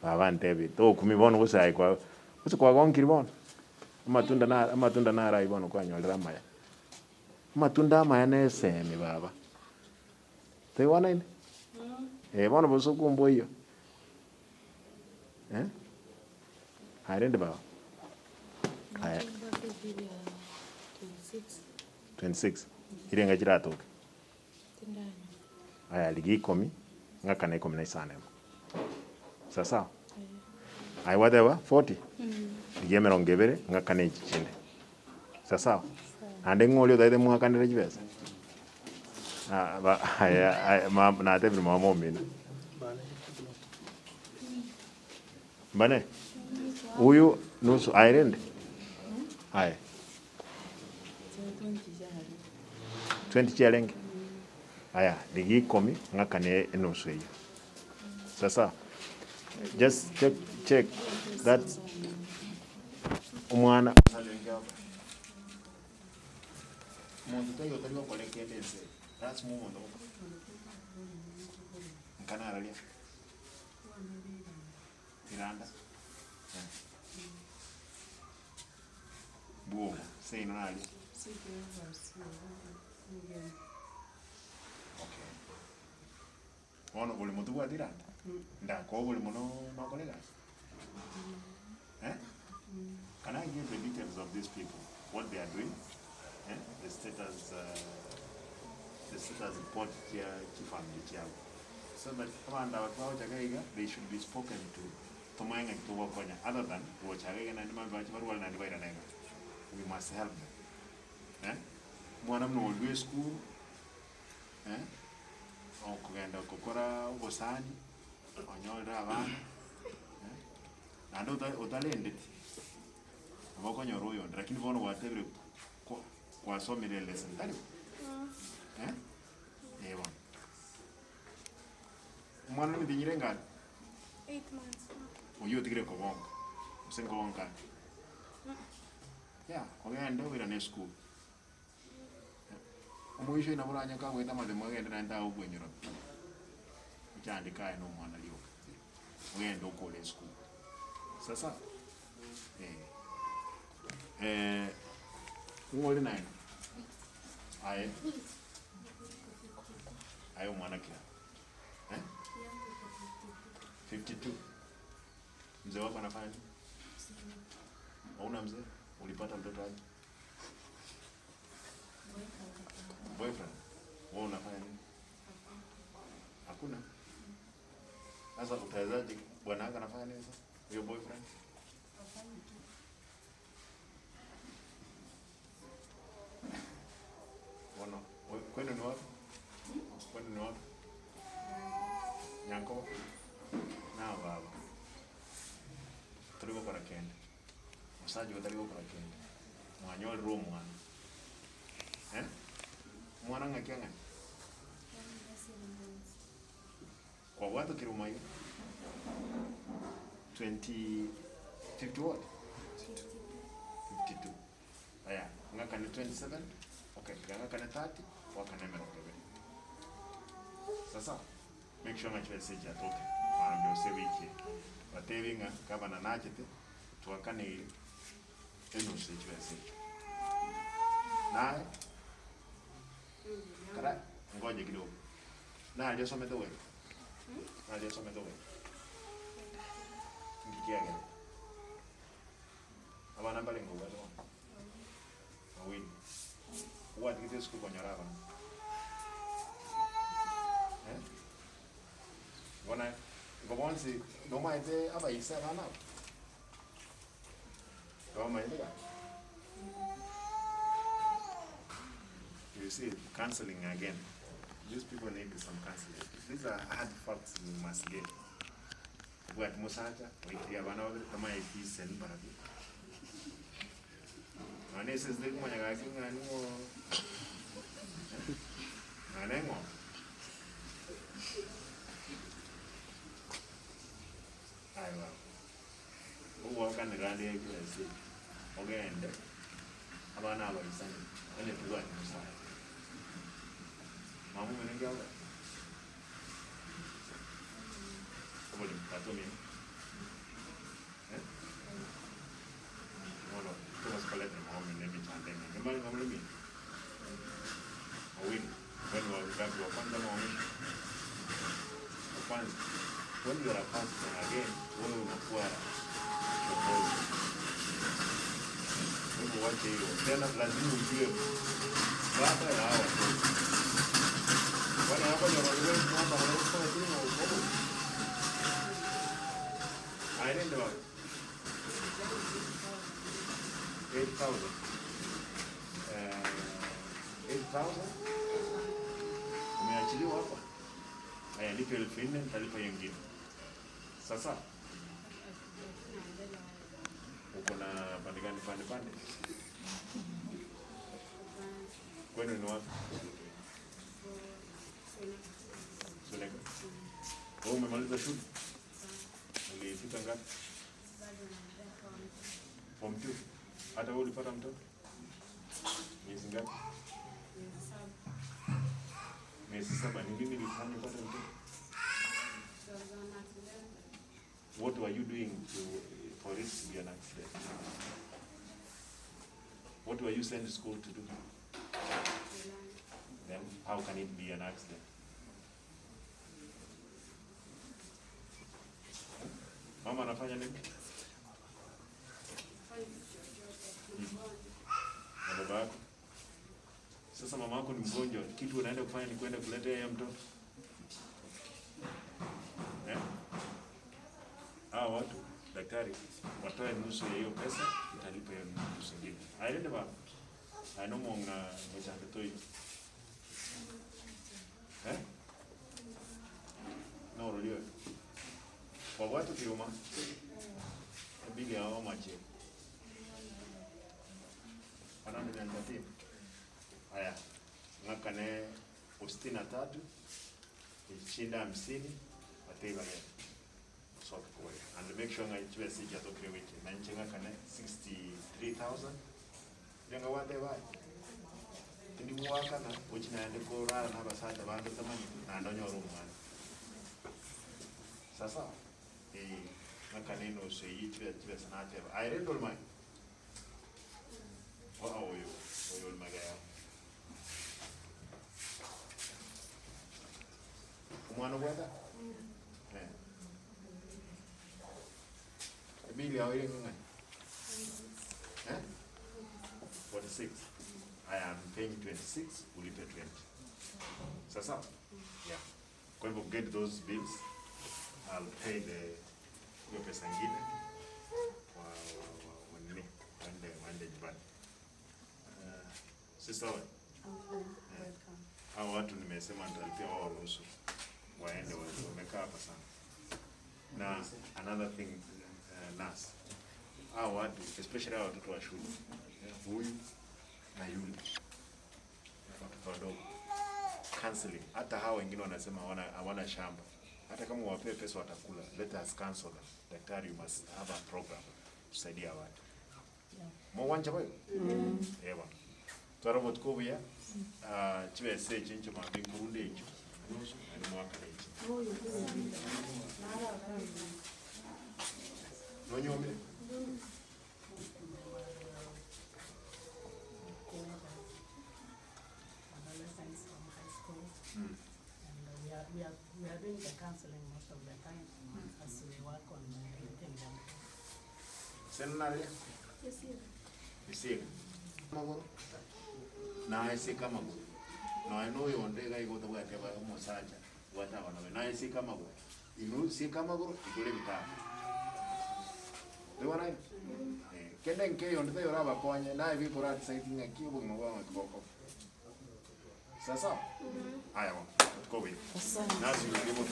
Speaker 2: baba ntebi to kumi bono gusai kwa kwa gonkiri bono amatunda nara ibono kwanyolera maya amatunda maya nesemi baba tewona ine bono bosukumbo iyo arende baba aya 26 irenga chiratoke aya ligi 10 ngakana 15 sasa ai whatever 40 ligi 20 ngakana ichinde sasa ande ngolio daide mwakanira chibesa aya na tebri mama mina bane huyu nusu airende aya 20 chelenge aya ligi 10 ngakane nusu hiyo sasa just check that umwana muntu tayo tari ko lekendense that's mu ndo nkana aralia tiranda buo sei non ali okay ono buli muntu wa tiranda ndako buli muno nokolega can I give the details of these people, what they are doing, the status report here, family here, so that they should be spoken to. Other than we must help them. Mwana mno school, okugenda kokora ubosani, onyolera abana, nando utalendeti. Wakonyo royo lakini bono watebre kwa somile lesson tali ewa mwana ni dinyire ngali
Speaker 10: 8 months
Speaker 2: uyo tigire ko bonga usengo bonga ya ogenda wira ne school omuisho ina buranya ka weta mademo ogenda na nda ubwenyoro ucyandika no mwana liyo ogenda ukole school sasa ngoli nine ayo mwana kia 52 mzee wako anafanya nini? Hauna mzee? Ulipata mtoto aje? Boyfriend? Wewe unafanya nini? Hakuna. Sasa utawezaje bwana wako anafanya nini sasa? Huyo boyfriend? Kwenu ni wapi? Kwenu ni wapi? Nyanko? Na baba. Tuliko kwa kende. Musaji wataliko kwa kende. Mwanyol room mwana. Mwana ngakia ngani? Kwa watu kiruma hiyo? 50 what? 52. Aya, ngaka ni 27? Okay, ngaka ni 30? Wakanemera kebe. Sasa make sure ngacho message atoke. Maana ndio se wiki. Watevinga kama na nachete tuwakane ile eno message. Nae kara ngoje kidogo. Na aliyosoma towe. Na aliyosoma towe. Ngikiaga. Abana mbali ngoba to. Awini. What is this school nyaraba? Wana ngobonsi noma ite aba isa bana. Noma ite ga. You see, counseling again. These people need some counseling. These are hard facts you must get. What musacha, we clear bana wale kama iti sen barabi. Ane sisi kuma nyaga kinga ni mo. Ane mo. Aiwa. Uwa kana gande ya kile ogende. Abana abayisani. Ane tuwa ni musa. Mamu menenga wa. Obole pato mimi. kwanza. When you are a first born again, wewe unakuwa kiongozi. Wewe wache hiyo. Tena lazima ujue baada ya hawa watoto. Wale hapo ndio wanaelewa kwamba wanafanya kitu na ukomo. Aende wapi? 8,000. 8,000. Umeachiliwa hapa. Haya, lipe 4,000, nitalipa yengine. Sasa uko na pande gani pande? Kwenu ni wapi? Suleka. Wewe umemaliza shule? Ulifika ngapi? Form 2. Hata wewe ulipata mtoto? Miezi ngapi? Miezi 7. Ni nini ulifanya upate mtoto? What were you doing for it to be an accident? What were you sent to school to do? Then how can it be an accident? Mama anafanya nini? Na baba yako? Sasa mama yako ni mgonjwa, kitu unaenda kufanya ni kwenda kuleta yeye mtoto? Hao watu daktari watoe nusu ya hiyo pesa, utalipa hiyo nusu nyingine. Aende ba. Ano monga mchanga toi. Na urulio. Kwa watu kiuma. Bili hao machi. Ana ndio ndati. Haya. Ngakane 63 ishinda 50 ataiba leo. And make sure I choose it at okay with it. Nanchenga kane 63,000. Yenga wande wa. Ndi muwaka na which na ende ko rara na basata bando tamani na ndonyo rumwa. Sasa nakane no so yi choose sana te. I read all my. Wa oyo magaya. Kumwana wenda? Bili ya wewe ngani? 46. I am paying 26, ulipe 20. Sasa? Yeah. Kwa hivyo get those bills. I'll pay hiyo pesa nyingine. Wende nyumbani. Sister wewe? Hao watu nimesema nitalipia wao nusu. Waende wamekaa hapa sana. Na another thing, nurse. Hao watu, especially hao watoto wa shule. Huyu na yule. Watoto wadogo. Counseling. Hata hao wengine wanasema hawana shamba. Hata kama wapewe pesa watakula. Let us cancel them. Daktari, you must have a program kusaidia watu. Mwanja wewe? Ewa. Twarabot ko ya. Chiwe se chincho mabingu ndecho. Ani mwaka ndecho. Nonyome?
Speaker 12: We are doing the counseling most of the time as we work on getting them.
Speaker 2: Senaria?
Speaker 10: Yes, sir.
Speaker 2: Isiga. Magoro? Na isika magoro. No, I know you on the guy go to work about almost such whatever. Na isika magoro. Inu sika magoro, ikule bitano. Lewa nai? Kende nke on the yoraba konye na hivi kora tsaiti ngaki ubu ngwa ngoko. Sasa? Aya wa. Go with. Nasi you able to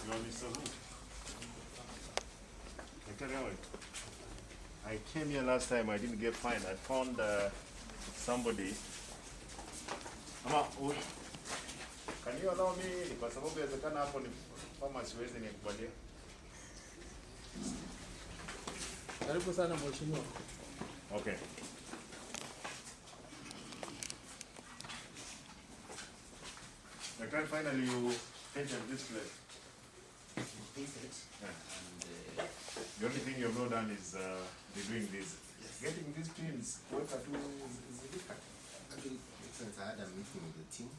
Speaker 2: you want me so good. I came here last time, I didn't get fined. I found somebody. Ama, can you allow me, kwa sababu yawezekana hapo ni kama siwezi nikubalia.
Speaker 6: Karibu sana mheshimiwa.
Speaker 2: Okay. I can't finally you painted this place.
Speaker 9: Painted.
Speaker 2: Yeah. The only thing you've not done is be doing this. Yes. Getting these pins work at is difficult.
Speaker 9: Actually, since I had a meeting with the team,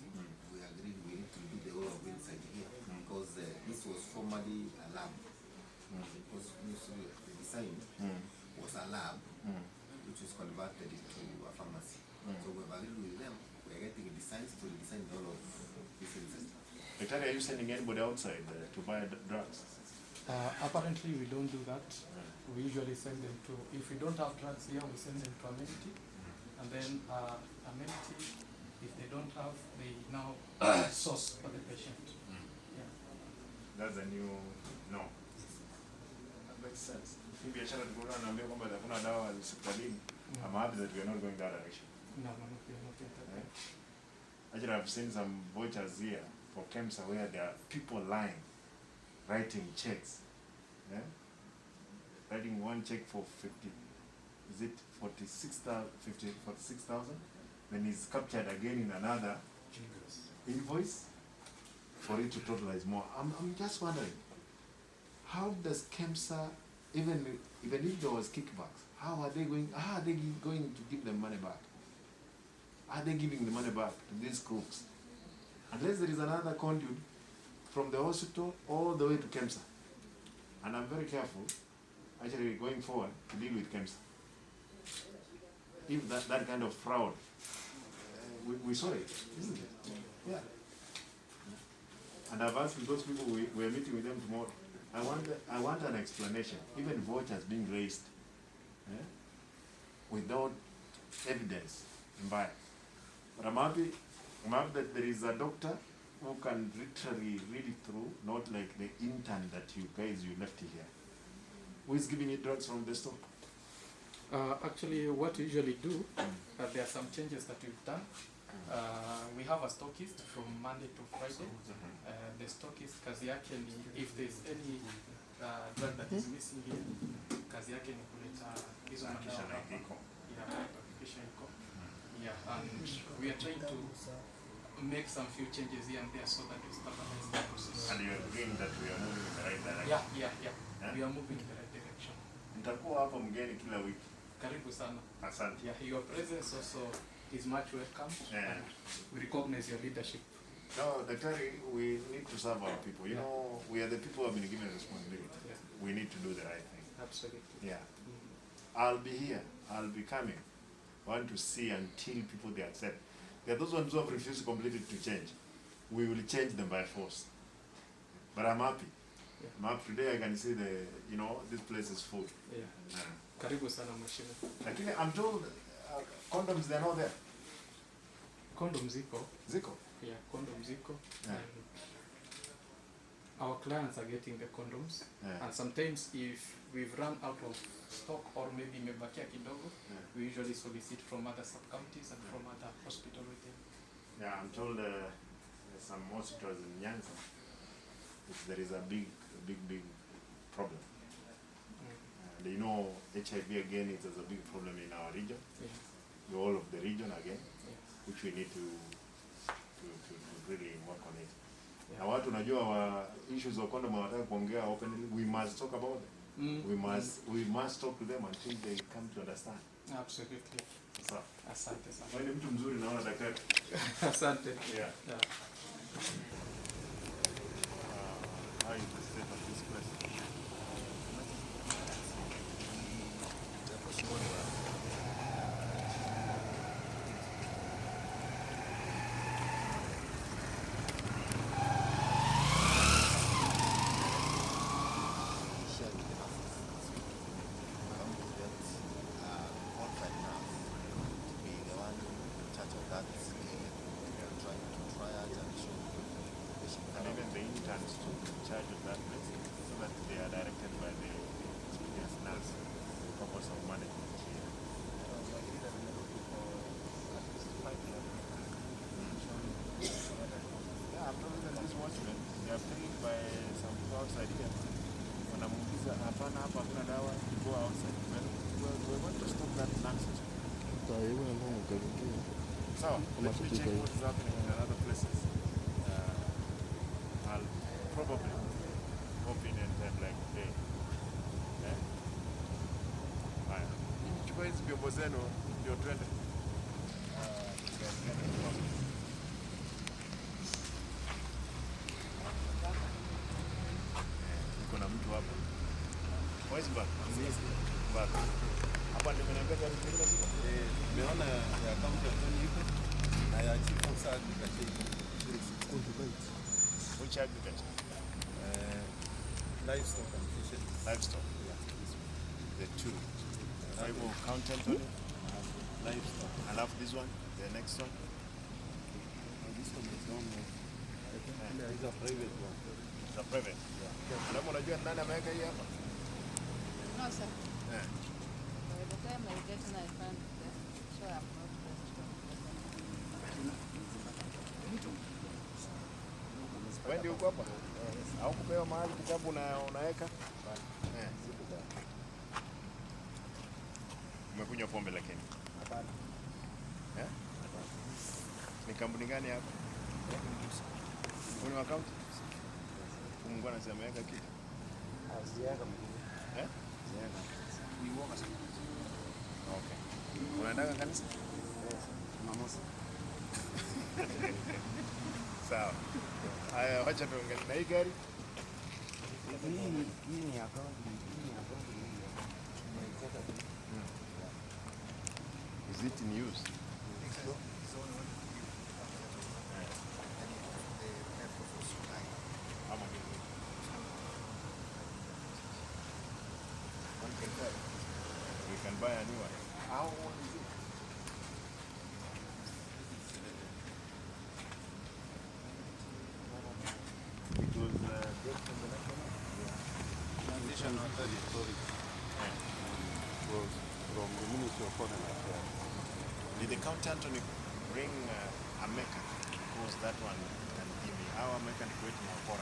Speaker 9: we agreed we need to do the whole of inside here because this was former normally a lab. Because usually the design was a lab, which is converted into a pharmacy. So we've agreed with them. We're getting designs to design all of these things.
Speaker 2: Victoria, are you sending anybody outside to buy drugs?
Speaker 12: Apparently, we don't do that. We usually send them to, if we don't have drugs here, we send them to Amenity. And then Amenity, if they don't have, they now source for the patient. Yeah.
Speaker 2: That's a new, no. That makes sense. In biashara tukuna naambia kwamba hakuna dawa hospitalini. I'm happy that we are not going that direction.
Speaker 12: No, we are not in that direction.
Speaker 2: Actually, I've seen some vouchers here for KEMSA where there are people lying, writing checks. Yeah? Writing one check for 46,000? Then he's captured again in another invoice for it to totalize more. I'm just wondering, how does KEMSA, even if there was kickbacks, how are they going to give them money back? Are they giving the money back to these crooks? Unless there is another conduit from the hospital all the way to KEMSA. And I'm very careful, actually, going forward to deal with KEMSA. If that kind of fraud, we saw it, isn't it? Yeah. And I've asked those people, we're meeting with them tomorrow. I want an explanation, even vouchers being raised without evidence in buy. But I'm happy that there is a doctor who can literally read it through, not like the intern that you left here. Who is giving you drugs from the store?
Speaker 12: Actually, what we usually do, there are some changes that we've done. We have a stockist from Monday to Friday. The stockist, kazi yake ni, if there's any drug that is missing here, kazi yake ni kuleta hizo madawa hapa. Yeah, and we are trying to make some few changes here and there so that we stabilize the process.
Speaker 2: And you're agreeing that we are moving in the right direction?
Speaker 12: Yeah. We are moving in the right direction.
Speaker 2: Nitakuwa hapa mgeni kila wiki.
Speaker 12: Karibu sana.
Speaker 2: Asante.
Speaker 12: Yeah, your presence also is much welcome.
Speaker 2: Yeah.
Speaker 12: And we recognize your leadership.
Speaker 2: No, Daktari, we need to serve our people. You know, we are the people who have been given responsibility.
Speaker 12: Yeah.
Speaker 2: We need to do the right thing.
Speaker 12: Absolutely.
Speaker 2: Yeah. I'll be here. I'll be coming. I want to see until people they accept. There are those ones who have refused completely to change. We will change them by force. But I'm happy.
Speaker 12: Yeah.
Speaker 2: I'm happy. Today I can see this place is full.
Speaker 12: Yeah. Karibu sana mheshimiwa.
Speaker 2: Lakini I'm told condoms they're not there.
Speaker 12: Condoms ziko.
Speaker 2: Ziko?
Speaker 12: Yeah, condoms ziko.
Speaker 2: Yeah.
Speaker 12: And our clients are getting the condoms.
Speaker 2: Yeah.
Speaker 12: And sometimes if we've run out of stock or maybe imebakia kidogo, we usually solicit from other sub-counties and from other hospitals within.
Speaker 2: Yeah, I'm told there's some hospitals in Nyanza. There is a big problem. And you know, HIV again is a big problem in our region.
Speaker 12: Yeah.
Speaker 2: All of the region again, which we need to really work on it. Na watu unajua issues of condom wanataka kuongea openly, we must talk about them. We must talk to them until they come to understand.
Speaker 12: Absolutely.
Speaker 2: So,
Speaker 12: asante sana.
Speaker 2: wewe ni mtu mzuri naona daktari.
Speaker 12: Asante.
Speaker 2: Yeah. How is the state of this place? And even the interns took charge of that place so that they are directed by the experienced nurse for the purpose of management here. Yeah, I'm not even this watchman. They are trained by some people outside here. Wanamuuliza hapana hapa hakuna dawa, go outside. We want to stop that nonsense. So, let me check what is happening in other places. I'll probably hop in and time like today. Yeah? Haya. Chukua hizi vyombo zenu ndio twende. Where's back? Back. Hapa ndio mnaambia gari zingine ziko?
Speaker 3: Nimeona ya kaunti ya Tony iko na ya chief of agriculture iko.
Speaker 2: Which agriculture?
Speaker 3: Livestock and fisheries.
Speaker 2: Livestock.
Speaker 3: Yeah, this one.
Speaker 2: The two. Kwa hivyo county Anthony,
Speaker 3: Livestock.
Speaker 2: alafu this one, the next one.
Speaker 3: And this one is on. I think it's a private one.
Speaker 2: It's a private.
Speaker 3: Yeah.
Speaker 2: Alafu unajua nani ameweka hii hapa?
Speaker 10: No, sir.
Speaker 2: Eh.
Speaker 10: By the time I get in, I find that so I'm not
Speaker 2: Wewe ndio uko hapa? Au kupewa mahali kitabu unaweka? Eh. Umekunywa pombe lakini?
Speaker 3: Hapana.
Speaker 2: Eh? Ni kampuni gani hapa? Kuna account? Mungu anasema ameweka kitu.
Speaker 3: Ziaga mwingine.
Speaker 2: Eh?
Speaker 3: Ziaga.
Speaker 2: Ni uoga sana. Okay. Unaenda kanisa?
Speaker 3: Yes. Jumamosi.
Speaker 2: Sawa. Haya, wacha tuongee na hii gari.
Speaker 3: Hii ni account.
Speaker 2: Is it in use? We can buy a new one. How old is it? It was built from the
Speaker 3: National Authority. Was from the Ministry of Foreign Affairs.
Speaker 2: Did the County Anthony bring a Mecca? Because that one can give me our Mecca and create more for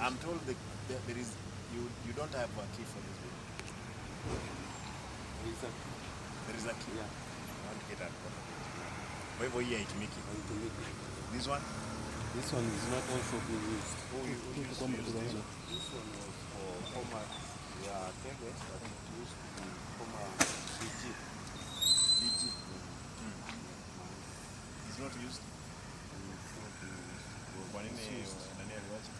Speaker 2: I'm told that there is you don't have a key for this building. There is a key.
Speaker 3: Yeah.
Speaker 2: I want to get that. Kwa hivyo hii haitumiki. This one?
Speaker 3: This one is not also being used.
Speaker 2: This one
Speaker 3: This one was for former Kege that it used to be former DG.
Speaker 2: DG. It's not used. Kwa nini nani aliwacha?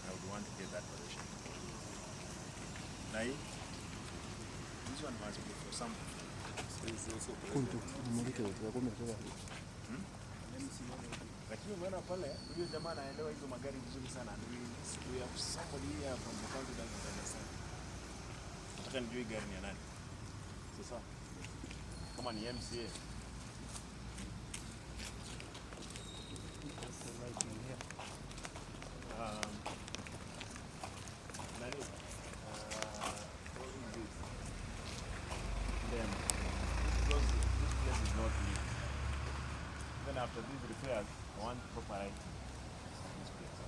Speaker 2: I would want to get that permission. Nai? This one must be for some. Lakini umeona pale huyo jamaa anaelewa hizo magari vizuri sana. We have somebody here from the county that understand. Nataka nijue gari ni ya nani. Sasa kama ni MCA. Nani? What is this? Them. Because this place is not neat. Then after these repairs, I want proper lighting on this place.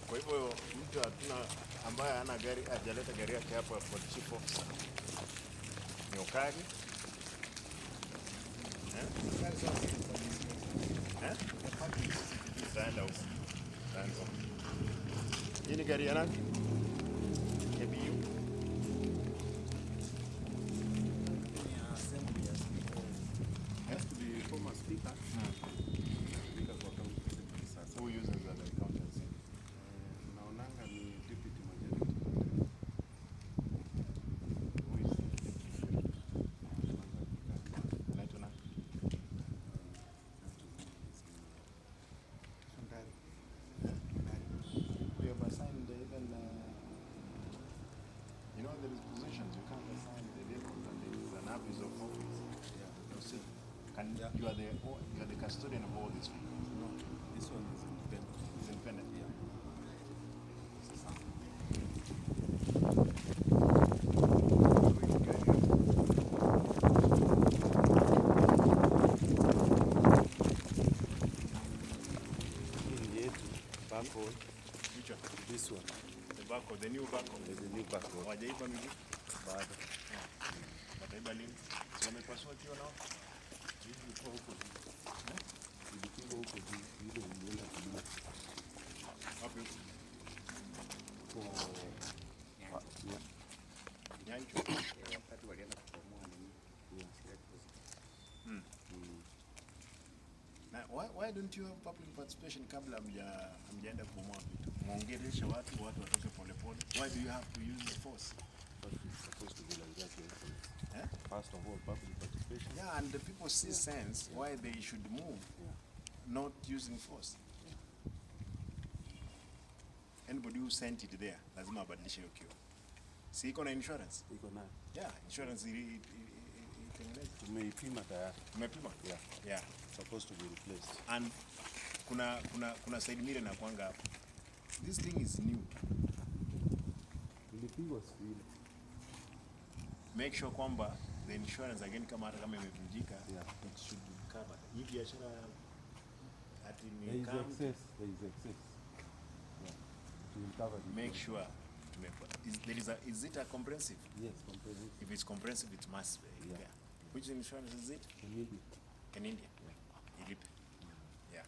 Speaker 2: Kwa hivyo mtu hatuna ambaye hana gari hajaleta gari yake hapa for chief officer ni Okari. Taenda huko. Hii ni gari ya nani? KBU.
Speaker 3: Has to be former speaker. Speaker kwa county.
Speaker 2: Who uses the accountancy?
Speaker 3: Naonanga ni deputy majority.
Speaker 2: Who is anaitwa nani? We have assigned even you know there is positions you can't assign the vehicles and there is an average of office.
Speaker 3: Yeah.
Speaker 2: You see, you are the custodian of all these people.
Speaker 3: No, this one is independent.
Speaker 2: It's independent.
Speaker 3: Yeah.
Speaker 2: backhoe, the new backhoe.
Speaker 3: There's a new backhoe.
Speaker 2: Hawajaiba miguu.
Speaker 3: Bado.
Speaker 2: Wataiba lini? Si wamepasua kio nao?
Speaker 3: Ilikuwa huko juu. Ilikuwa huko juu. Ile ulienda kulima.
Speaker 2: Wapi huko? Nyancho.
Speaker 4: Wakati walienda kubomoa nini?
Speaker 2: Why don't you have public participation kabla hamjaenda kubomoa vitu? Muongeleshe watu watoke polepole. Why do you have to use force?
Speaker 3: But it's supposed to be like that. First of all, public participation.
Speaker 2: Yeah, and the people see sense why they should move, not using force. Anybody who sent it there, lazima abadilishe hiyo kio. Si iko na insurance?
Speaker 3: Iko na.
Speaker 2: Yeah, insurance itengeneze.
Speaker 3: Tumeipima tayari.
Speaker 2: Tumepima? Yeah.
Speaker 3: Supposed to be replaced.
Speaker 2: And kuna side mirror na kwanga hapo. This thing is new.
Speaker 3: Ilipigwa siku ile.
Speaker 2: Make sure kwamba the insurance again kama hata kama imevunjika, it should be covered. Hii biashara ati ni
Speaker 3: There is excess. Yeah. To cover it.
Speaker 2: Make sure is it a comprehensive?
Speaker 3: Yes, comprehensive.
Speaker 2: If it's comprehensive, it must be. Yeah. Which insurance is it? In India. Ilipe. Yeah.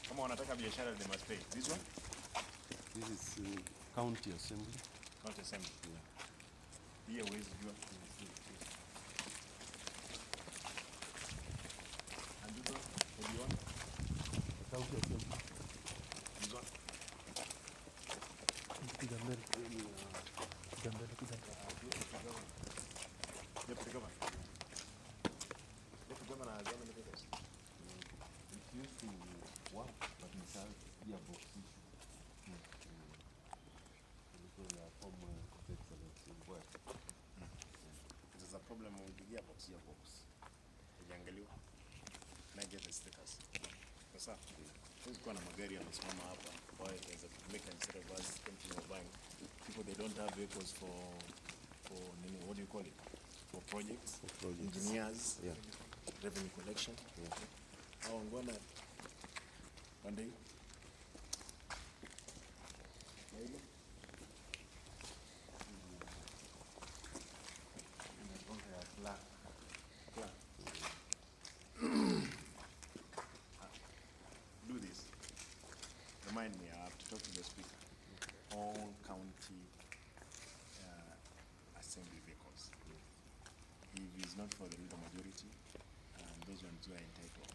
Speaker 2: Kama wanataka biashara, they must pay. This one?
Speaker 3: This is county assembly.
Speaker 2: County assembly. Yeah. Here, where is it? And this one? What do you want?
Speaker 3: County assembly.
Speaker 2: This one?
Speaker 3: It used to work, but it has gearbox issue. Because our former excellence in work.
Speaker 2: It is a problem with the gearbox. Iangaliwa. Na get the stickers. Sasa, kuwa na magari yamesimama hapa. Why as a make instead of us thinking of buying people, they don't have vehicles for what do you call it? For projects. Engineers.
Speaker 3: Yeah.
Speaker 2: Revenue collection. Hao ngona pande hii. Do this. Remind me, I have to talk to the speaker. All county assembly vehicles. If it's not for the legal majority, those ones who are entitled,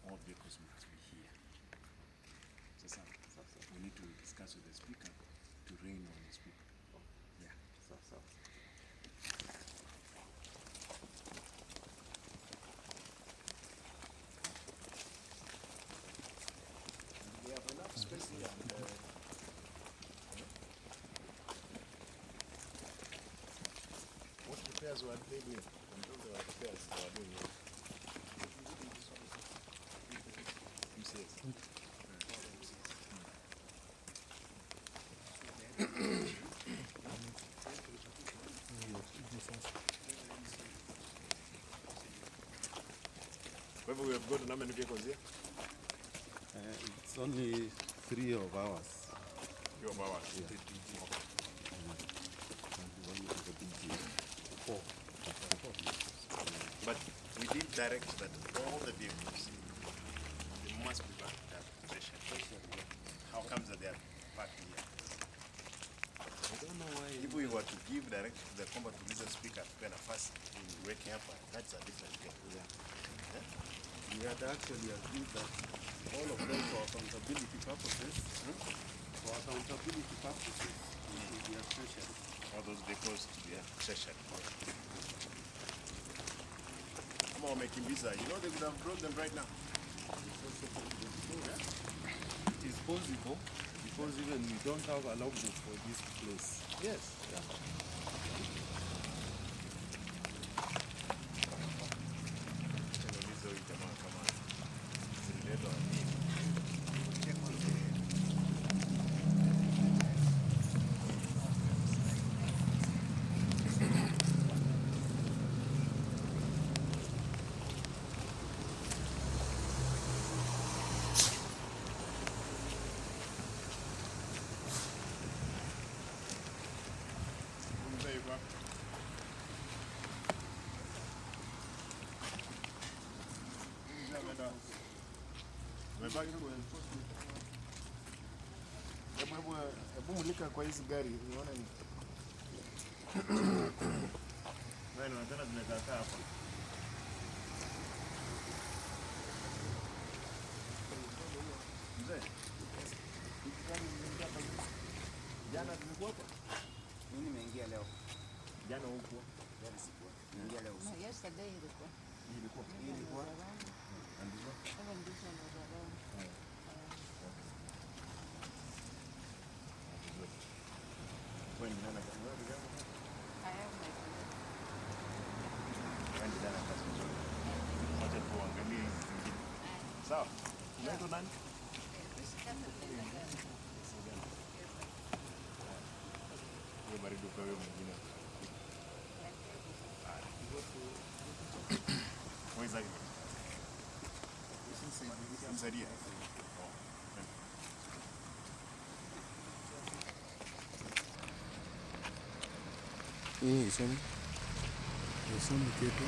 Speaker 2: all vehicles must be here. So, we need to discuss with the speaker to rein on the speaker. Yeah. They have enough space here. What repairs were they doing? Until there were repairs they were doing. Whether we have got how many vehicles here?
Speaker 3: It's only 3 of ours.
Speaker 2: 3 of ours?
Speaker 3: Yeah. Four.
Speaker 2: But we did direct that all the vehicles, they must be parked at station. How comes that they are parked here?
Speaker 3: I don't know why.
Speaker 2: If we were to give direction to the combat police speaker to kind of fast waking up, that's a different thing.
Speaker 3: Yeah. We had actually agreed that all of them for accountability purposes, we should be at session.
Speaker 2: All those vehicles to be at session. Come on, Mekimbiza, you know they could have brought them right now.
Speaker 3: It is possible because even we don't have a logbook for this place.
Speaker 2: Yes.
Speaker 3: Yeah.
Speaker 2: Umebaki tu hebu mulika kwa hizi gari nione ni. Wewe unaona zimekaa hapa. Mzee. Jana zilikuwa hapa?
Speaker 4: Mimi nimeingia leo.
Speaker 2: Jana huko.
Speaker 4: Jana sikuwa. Nimeingia leo.
Speaker 10: No, yesterday ilikuwa.
Speaker 2: Ilikuwa. Ndio.
Speaker 10: Kama ndicho ndio.
Speaker 2: Wewe ni nani kama wewe?
Speaker 10: I have my phone.
Speaker 2: Wewe ni nani kama wewe? Wacha tuangalie hizi zingine. Sawa. Unaitwa nani? Wewe barido kwa wewe mwingine. Wewe zaki. Msaidie.
Speaker 6: Isome kitu.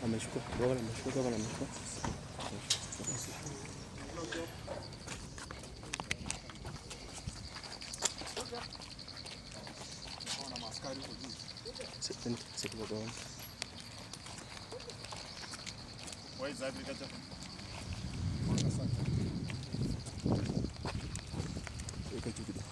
Speaker 6: Amechukua bora, amechukua kama amechukua.
Speaker 5: Ona maskari huko juu.
Speaker 6: Sikuwa bora.
Speaker 2: Why is agriculture?
Speaker 6: Iko juu kidogo.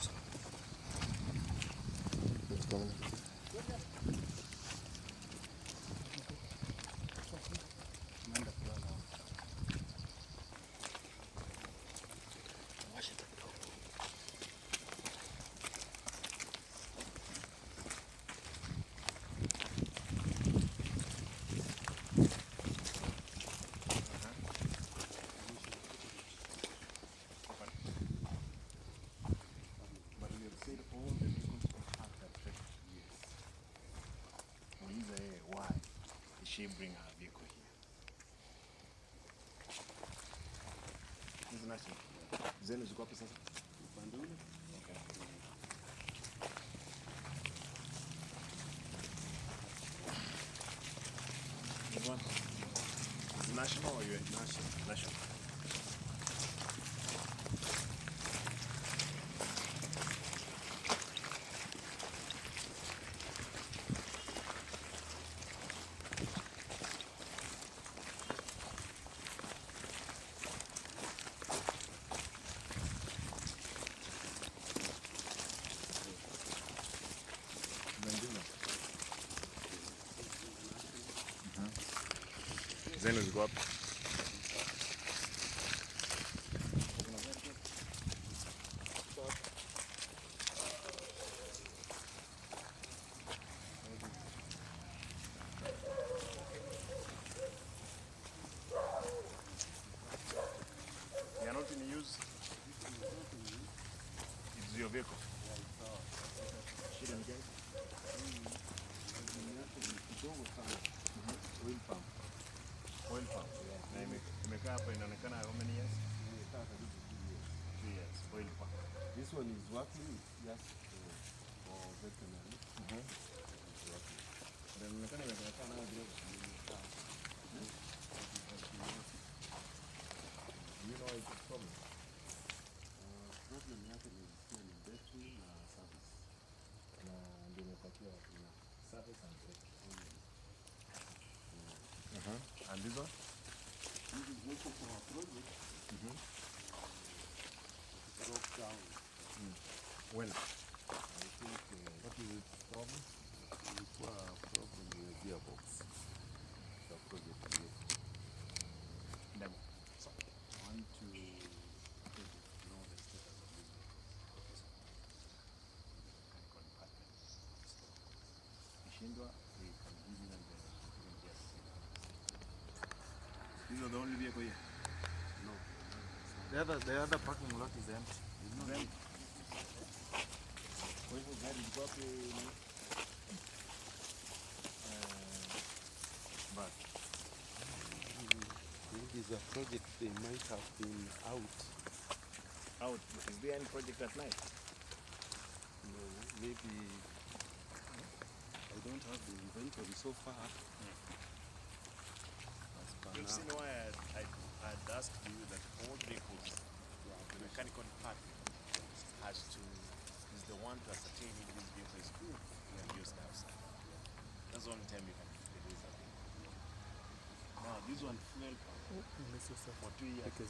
Speaker 2: She bring her vehicle here. This is national. Zenu ziko hapo sasa. Upande ule. Okay. This one is national or you national? National. Zenu ziko hapo. They are not in use. It's your vehicle. Shida ni gani? Oil pump. Oil pump. Na imekaa hapa inaonekana how many years? 2 years. Oil pump.
Speaker 3: This one is working just for veterinary.
Speaker 2: Inaonekana imekaa nayo bila kutumia. You know it's a problem.
Speaker 3: Problem yake ni ni battery na service.
Speaker 2: Na ndio imepatia na service and brake. And this one?
Speaker 3: This is also for a project. It broke down.
Speaker 2: When?
Speaker 3: I think
Speaker 2: What is its problem?
Speaker 3: it's a problem with the gearbox. The project.
Speaker 2: Demo.
Speaker 3: I want to
Speaker 2: These are the only vehicle here.
Speaker 3: No.
Speaker 2: The other parking lot is empty. It's empty. Kwa hivyo gari liko hapo but
Speaker 3: Maybe the project they might have been out.
Speaker 2: Out. Is there any project at night?
Speaker 3: No, maybe I don't have the inventory so far. As per
Speaker 2: You've
Speaker 3: now.
Speaker 2: seen why I'd asked you that all vehicles, the mechanical department is the one to ascertain if this vehicle is good and used outside. That's the only time you can release a vehicle. Now this one fuel pump for 2 years. It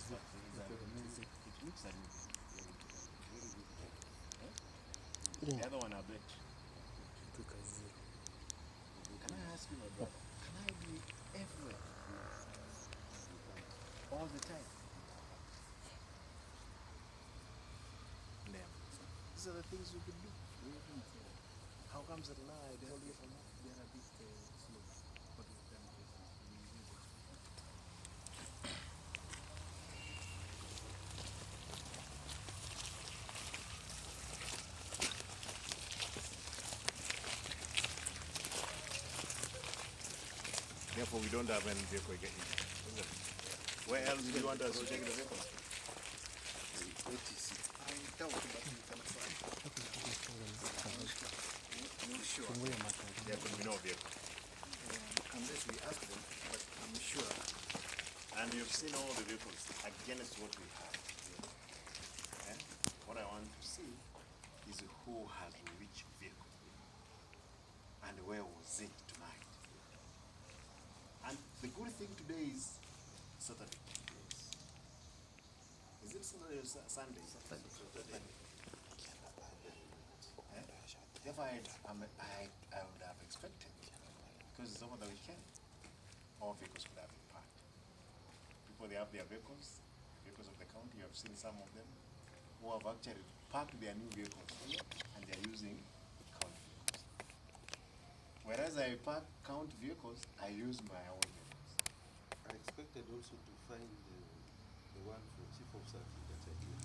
Speaker 2: looks a new vehicle. Very good. The other one I bet. Can I ask you, my brother? Can I be everywhere? All the time? Damn. These are the things we could do. How comes that now I don't hear from you? They are a bit slow. But with them, therefore, we don't have any vehicle again. Where else do you want us to check the vehicle? There could be no vehicle.
Speaker 7: Unless we ask them, but I'm sure.
Speaker 2: And you've seen all the vehicles against what we have. And what I want to see is who has which vehicle and where was it tonight. And the good thing today is Saturday. Is it Saturday or Sunday? Saturday. Therefore, I would have expected, because it's over the weekend, all vehicles could have been parked. People, they have their vehicles of the county. You have seen some of them who have actually parked their new vehicles here and they are using county vehicles. Whereas I park county vehicles, I use my own vehicles.
Speaker 3: I expected also to find the one for Chief Officer that I did.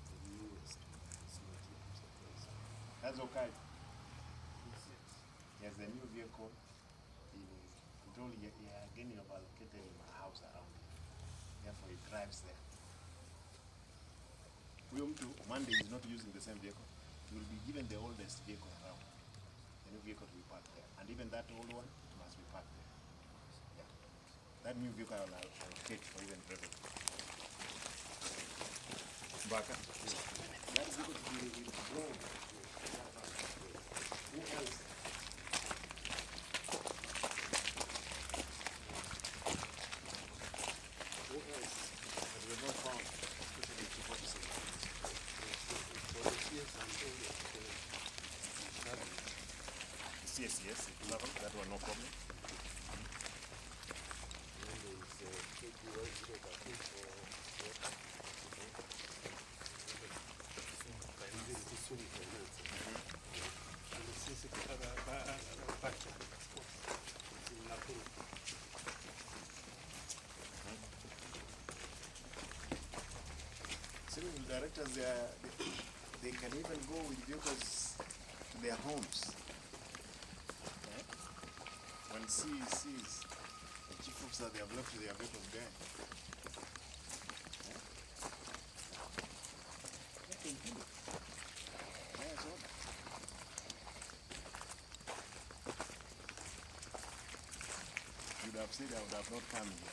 Speaker 3: The newest one. It's not yet surprised.
Speaker 2: That's okay. He has a new vehicle. He told you again you have allocated him a house around here. Therefore he drives there. Monday is not using the same vehicle. He will be given the oldest vehicle around. The new vehicle will be parked there. And even that old one must be parked there. Yeah. That new vehicle I will allocate for even revenue. Baka. That vehicle will be withdrawn. Who else? Who else has been not found? Especially Chief Officer. Yes, that one no problem. Civil directors, they can even go with vehicles to their homes. When sees the chief officer, they have left their vehicles there. You'd have said I would have not come here.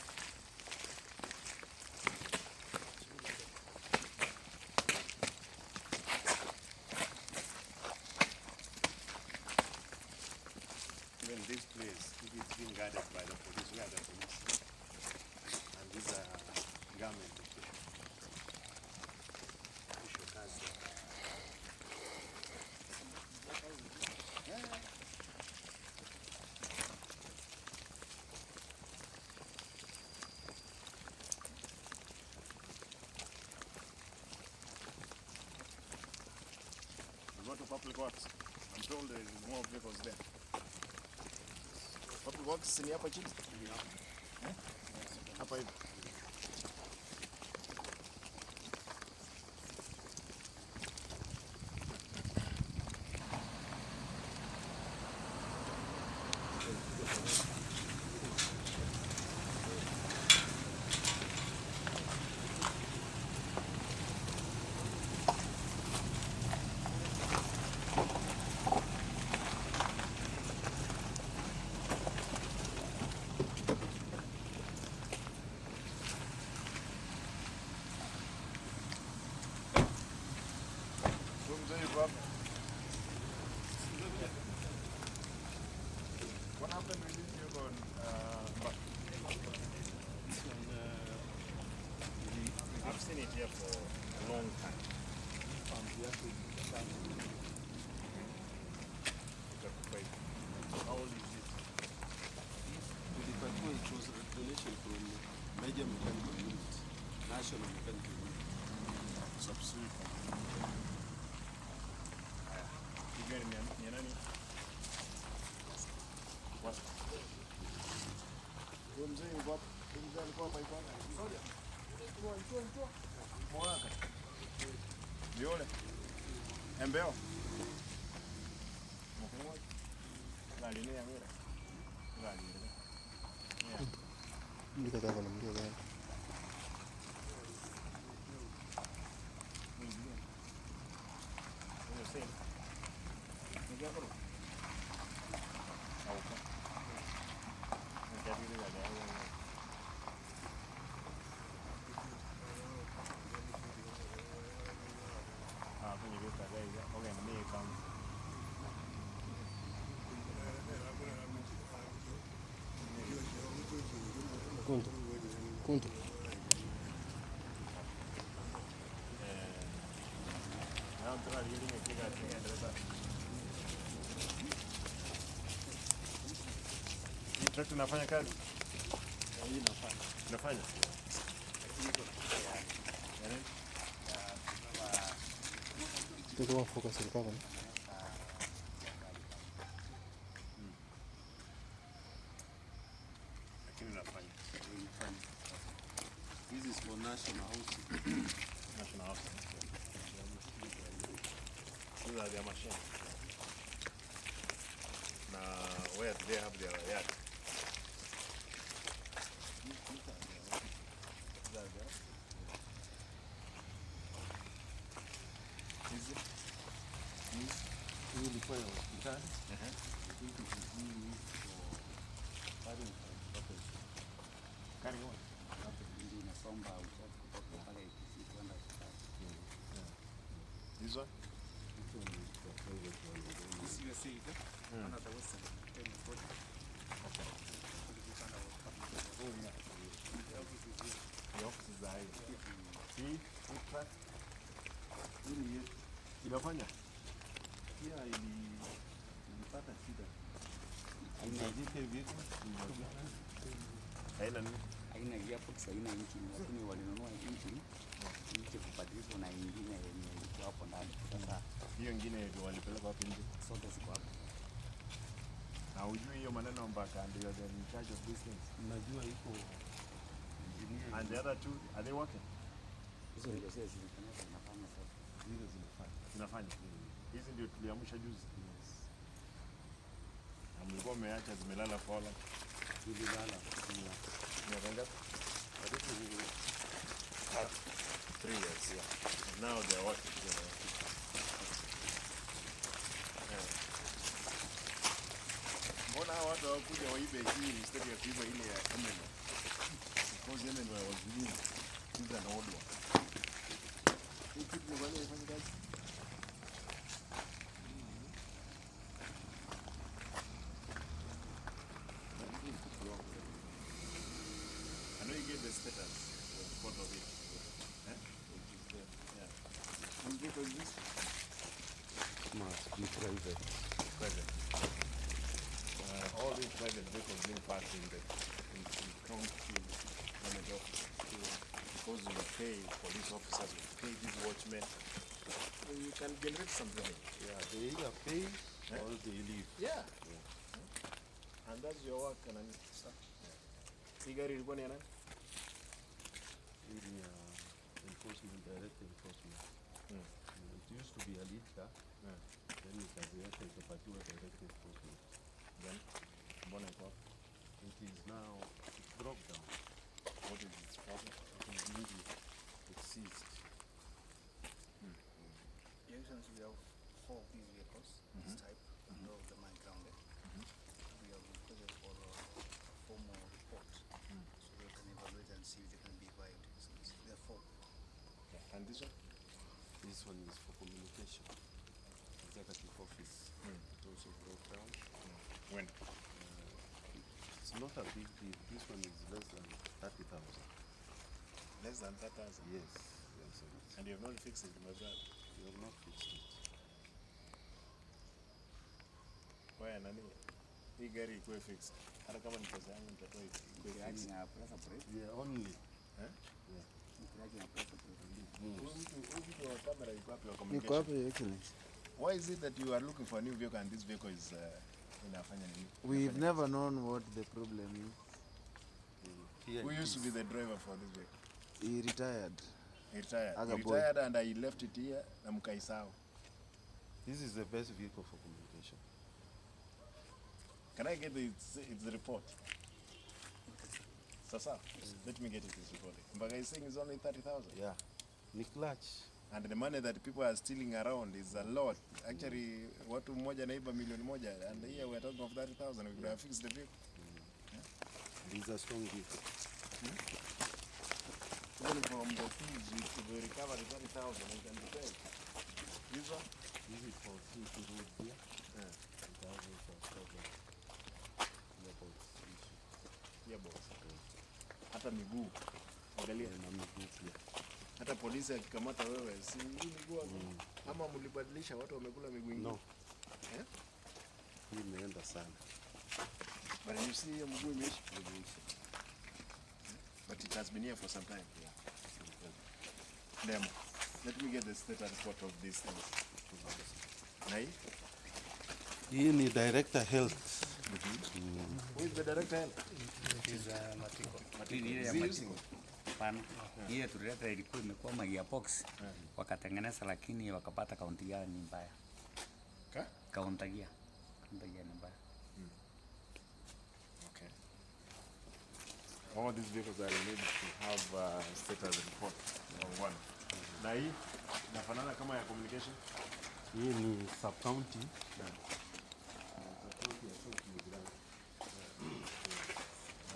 Speaker 2: Even this place, if it's being guarded by the police, we are the police. And these are government officials. We go to Public Works. I'm told there is more vehicles there. Public Works ni hapa chini? Hapa hivi. What happened with this yoga on I've seen it here for a long time. How old is it?
Speaker 3: It was a donation from Major Mechanical Unit, National Mechanical Unit.
Speaker 2: Subscribe. Kijani ni nani? What? Huyo mzee yuko hapa. Huyo mzee alikuwa hapa yuko hapa. Ngoja. Njoo. Mwaka. Viole. Embeo. Mkuu. Gari ni ya mira. Gari ni. Yeah.
Speaker 11: Ndiko tako na mdio gani? Kuntu.
Speaker 2: Trakta inafanya kazi? Inafanya?
Speaker 11: Tuko focus kwa kama.
Speaker 2: Lakini inafanya.
Speaker 3: This is for national housing.
Speaker 2: National housing. These are their machines. Now, where do they have their yard? This one?
Speaker 7: This USA, one of the Western project.
Speaker 2: The offices are here. See? Food truck? Inafanya?
Speaker 3: Pia ilipata shida.
Speaker 2: Haina nini?
Speaker 4: Haina gearbox, haina engine, lakini walinunua engine kubadilishwa na ingine yenye ilikuwa hapo ndani. Sasa
Speaker 2: hiyo ingine walipeleka wapi nje?
Speaker 4: Zote ziko hapo.
Speaker 2: Na ujui hiyo maneno mpaka ndio they're in charge of these things.
Speaker 3: Najua iko engineer.
Speaker 2: And the other two, are they working?
Speaker 4: Hizo ndio zile zinafanya sasa.
Speaker 2: Hizo zinafanya. Hizi ndio tuliamsha juzi. Na mlikuwa mmeacha zimelala kwa la.
Speaker 3: Zililala.
Speaker 2: Nimeanga. But this is 3 years, yeah. And now they're working. Mbona hawa watu hawakuja waibe hii instead ya kuiba ile ya Emeno? Because Emeno was new. This is an old one. Hii kitu ni wale wafanya kazi? I know you gave the status, the photo of it. Eh? Yeah. Whose vehicle is this?
Speaker 3: Must be private.
Speaker 2: Private. All these private vehicles being parked in the county manager office. Because you pay police officers, you pay these watchmen, so you can generate some money.
Speaker 3: Yeah, they either pay or they leave.
Speaker 2: Yeah. And that's your work, and stuff. Hii gari ilikuwa ni ya nani?
Speaker 3: Hii ni enforcement, direct enforcement. It used to be a lead car. Then kazi yake ikapatiwa direct enforcement.
Speaker 2: Then mbona iko hapo?
Speaker 3: It is now, it broke down.
Speaker 2: What is its problem?
Speaker 3: It is needed. It's seized.
Speaker 7: Your Excellency, we have 4 of these vehicles, this type, and all of them are grounded. We have requested for a formal report, so we can evaluate and see if they can be revived. So there are 4.
Speaker 2: Yeah. And this one?
Speaker 3: This one is for communication. Executive office. It also broke down.
Speaker 2: When?
Speaker 3: It's not a big deal. This one is less than 30,000.
Speaker 2: Less than 30,000?
Speaker 3: Yes. Yes.
Speaker 2: And you have not fixed it, my brother?
Speaker 3: You have not fixed it.
Speaker 2: Why nani? Hii gari ikuwe fixed. Hata kama ni pesa yangu nitatoa ikuwe fixed.
Speaker 3: Yeah, only.
Speaker 2: Eh?
Speaker 3: Yeah.
Speaker 2: Huyu mtu wa kamera yuko wapi wa
Speaker 6: Niko
Speaker 2: communication?
Speaker 6: hapa, Your Excellency.
Speaker 2: Why is it that you are looking for a new vehicle and this vehicle is inafanya nini?
Speaker 6: We've never known what the problem is.
Speaker 3: Here
Speaker 2: Who
Speaker 3: it
Speaker 2: used to
Speaker 3: is.
Speaker 2: be the driver for this vehicle?
Speaker 6: He retired.
Speaker 2: He retired.
Speaker 6: As
Speaker 2: He
Speaker 6: a boy.
Speaker 2: retired and I left it here na mkaisahau.
Speaker 3: This is the best vehicle for communication.
Speaker 2: Can I get its report? Sasa, let me get its report. Mbaga is saying it's only 30,000.
Speaker 3: Yeah. Ni clutch.
Speaker 2: And the money that people are stealing around is a lot. Actually, watu mmoja naiba milioni moja, and here we are talking of 30,000. We could have fixed the vehicle.
Speaker 3: It is a strong vehicle.
Speaker 2: Even from the thieves, we recovered 30,000 and can be paid. This one?
Speaker 3: This is for CT road here. It has also a problem. Gearbox issue.
Speaker 2: Gearbox. Hata miguu. Angalia.
Speaker 3: Na miguu pia.
Speaker 2: Hata polisi akikamata wewe, si hii miguu hapo? Ama mlibadilisha watu wamekula miguu ingine?
Speaker 3: No.
Speaker 2: Eh?
Speaker 3: Hii imeenda sana.
Speaker 2: But you see hiyo mguu imeisha. But it has been here for some time. Yeah. Demo. Let me get the status report of these things. Na hii?
Speaker 3: Hii ni director health.
Speaker 2: Who is the director health?
Speaker 4: It is Matiko.
Speaker 2: Is he using it?
Speaker 4: Hapana. Hiyo tulileta ilikuwa imekuwa gearbox. Wakatengeneza lakini wakapata kaunti yao ni mbaya. Kaunti gia. Kaunti gia ni mbaya.
Speaker 2: Okay. All these vehicles are needed to have status report on one. Na hii nafanana kama ya communication?
Speaker 3: Hii ni sub county.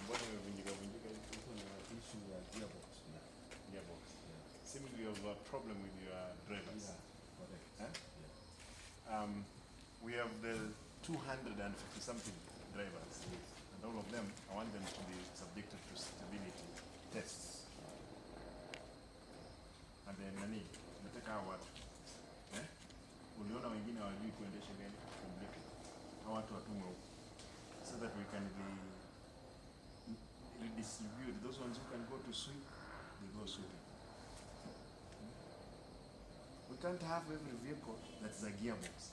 Speaker 2: Mbona imevunjika vunjika issue ya gearbox? Gearbox. Seems you have a problem with your drivers. Huh? We have the 250 something drivers, and all of them, I want them to be subjected to stability tests. And then nani, nataka hawa watu. Uliona wengine hawajui kuendesha gari completely. Hawa watu watumwe huko. So that we can redistribute. Those ones who can go to sweep, they go sweeping. We can't have every vehicle that's a gearbox.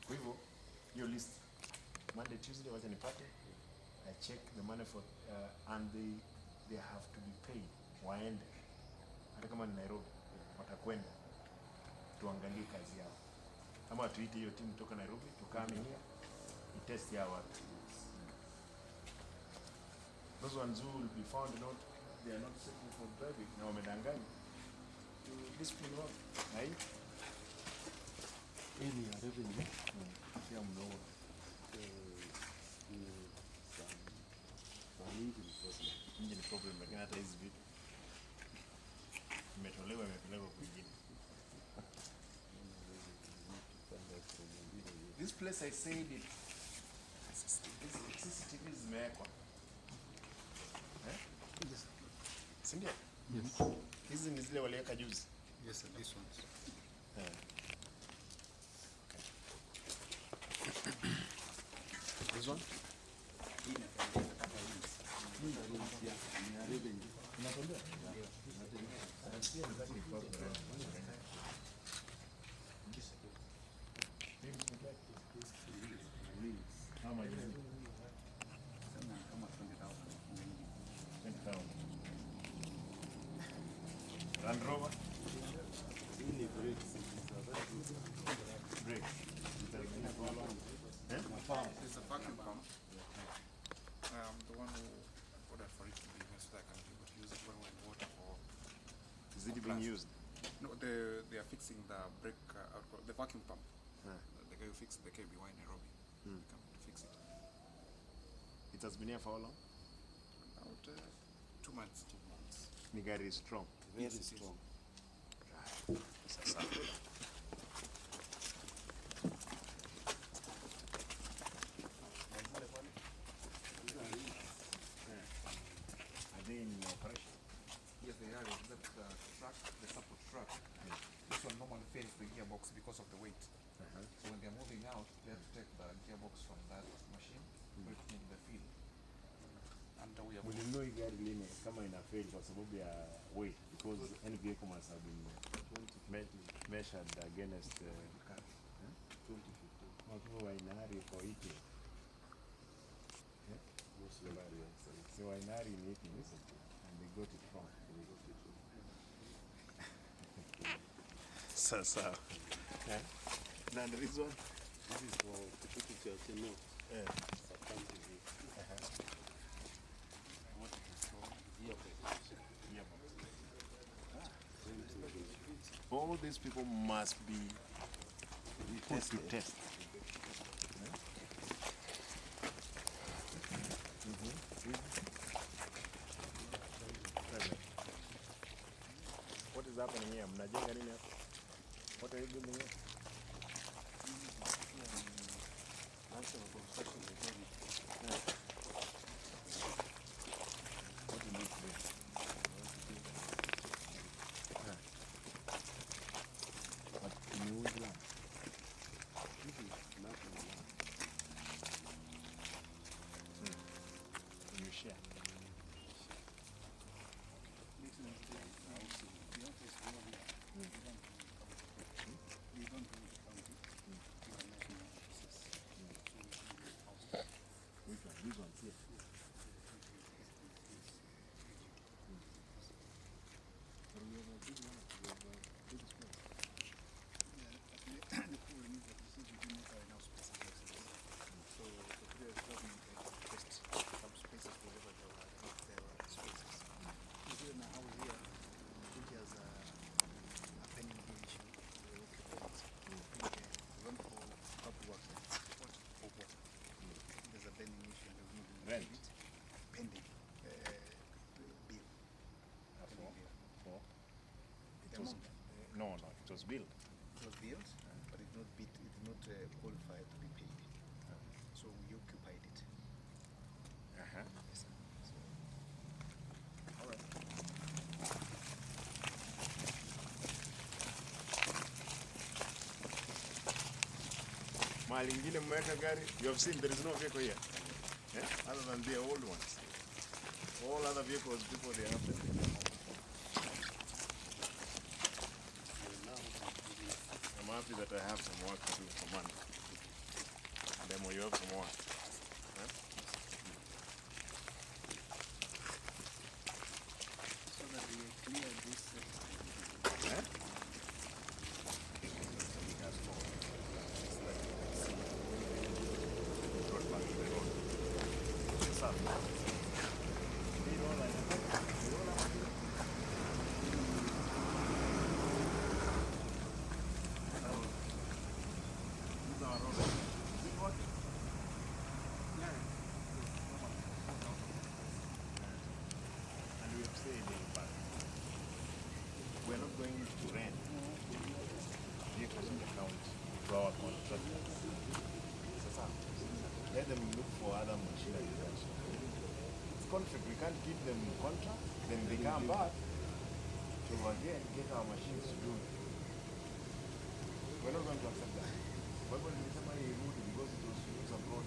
Speaker 2: Kwa hivyo, your list, Monday, Tuesday, wacha nipate. I check the money for, and they have to be paid. Waende. Hata kama ni Nairobi, watakwenda. Tuangalie kazi yao. Ama tuite hiyo timu kutoka Nairobi, tukame here, test ya watu. Those ones who will be found not, they are not safe for driving, na wamedanganya. Discipline wao. Na hii?
Speaker 3: Hii ni ya revenue.
Speaker 2: Pia mnaona. Engine problem, lakini hata hizi vitu imetolewa imepelekwa kwingine. This place I said it. CCTV zimewekwa.
Speaker 7: Yes.
Speaker 2: Si ndio?
Speaker 7: Yes.
Speaker 2: Hizi ni zile waliweka juzi.
Speaker 7: Yes, sir, these ones.
Speaker 2: This one? How much?
Speaker 5: the one who ordered for it to be used so that I can be able to use it when we're in water or.
Speaker 2: Is it being used?
Speaker 5: No, they are fixing the brake, the vacuum pump. The guy who fixed the KBY in Nairobi. Come to fix it.
Speaker 2: It has been here for how long?
Speaker 5: About 2 months. 2 months.
Speaker 2: Ni gari is strong.
Speaker 3: Very
Speaker 5: Yes, it is.
Speaker 3: strong.
Speaker 2: Sasa. Are they in operation?
Speaker 5: Yes, they are. That truck, the support truck. This one normally fails the gearbox because of the weight. So when they're moving out, they have to take the gearbox from that machine, put it in the field. And we are
Speaker 2: Mlinunua hii gari lini kama ina fail kwa sababu ya weight, because any vehicle must have been measured against
Speaker 3: 2015.
Speaker 2: watu wa inari for eating. So inari in eating, isn't it? And they got it wrong. Sasa. Na this one?
Speaker 3: This is for Kitutu cha Cheno. Subcounty view. What is it called?
Speaker 2: All these people must be put to test. What is happening here? Mnajenga nini hapa? What are you building here?
Speaker 3: National Construction Authority.
Speaker 2: What do you need to do? But can you use land?
Speaker 3: This is national land.
Speaker 2: Can you share? Which one? These ones here. But we have a big one. We have a big space.
Speaker 7: The problem is that we do not have enough space in Texas. So the previous government had requested some spaces wherever there were spaces. Even now here, which has a pending bill issue, we occupied run for public works, for water. There's a pending issue and we're moving
Speaker 2: Rent?
Speaker 7: it. Pending bill.
Speaker 2: For?
Speaker 7: The amount.
Speaker 2: No, it was built.
Speaker 7: It was built, but it did not qualify to be paid. So we occupied it. Yes, sir. So,
Speaker 2: All right. Mahali ingine mmeweka gari, you have seen there is no vehicle here. Yeah? Other than the old ones. All other vehicles before they happen. I'm happy that I have some work to do for Monday. Demo, you have some work. Huh?
Speaker 7: so that we clear this.
Speaker 2: Huh? Road back to the road. What's up? Need all I have. Need all I have. These are roads. Is it working? And we have said in fact, we're not going to rent vehicles in the county to our contractors. Let them look for other machinery. It's conflict. We can't give them contract, then they come back to again get our machines to do it. We're not going to accept that. We're going to somebody rude because it was used abroad.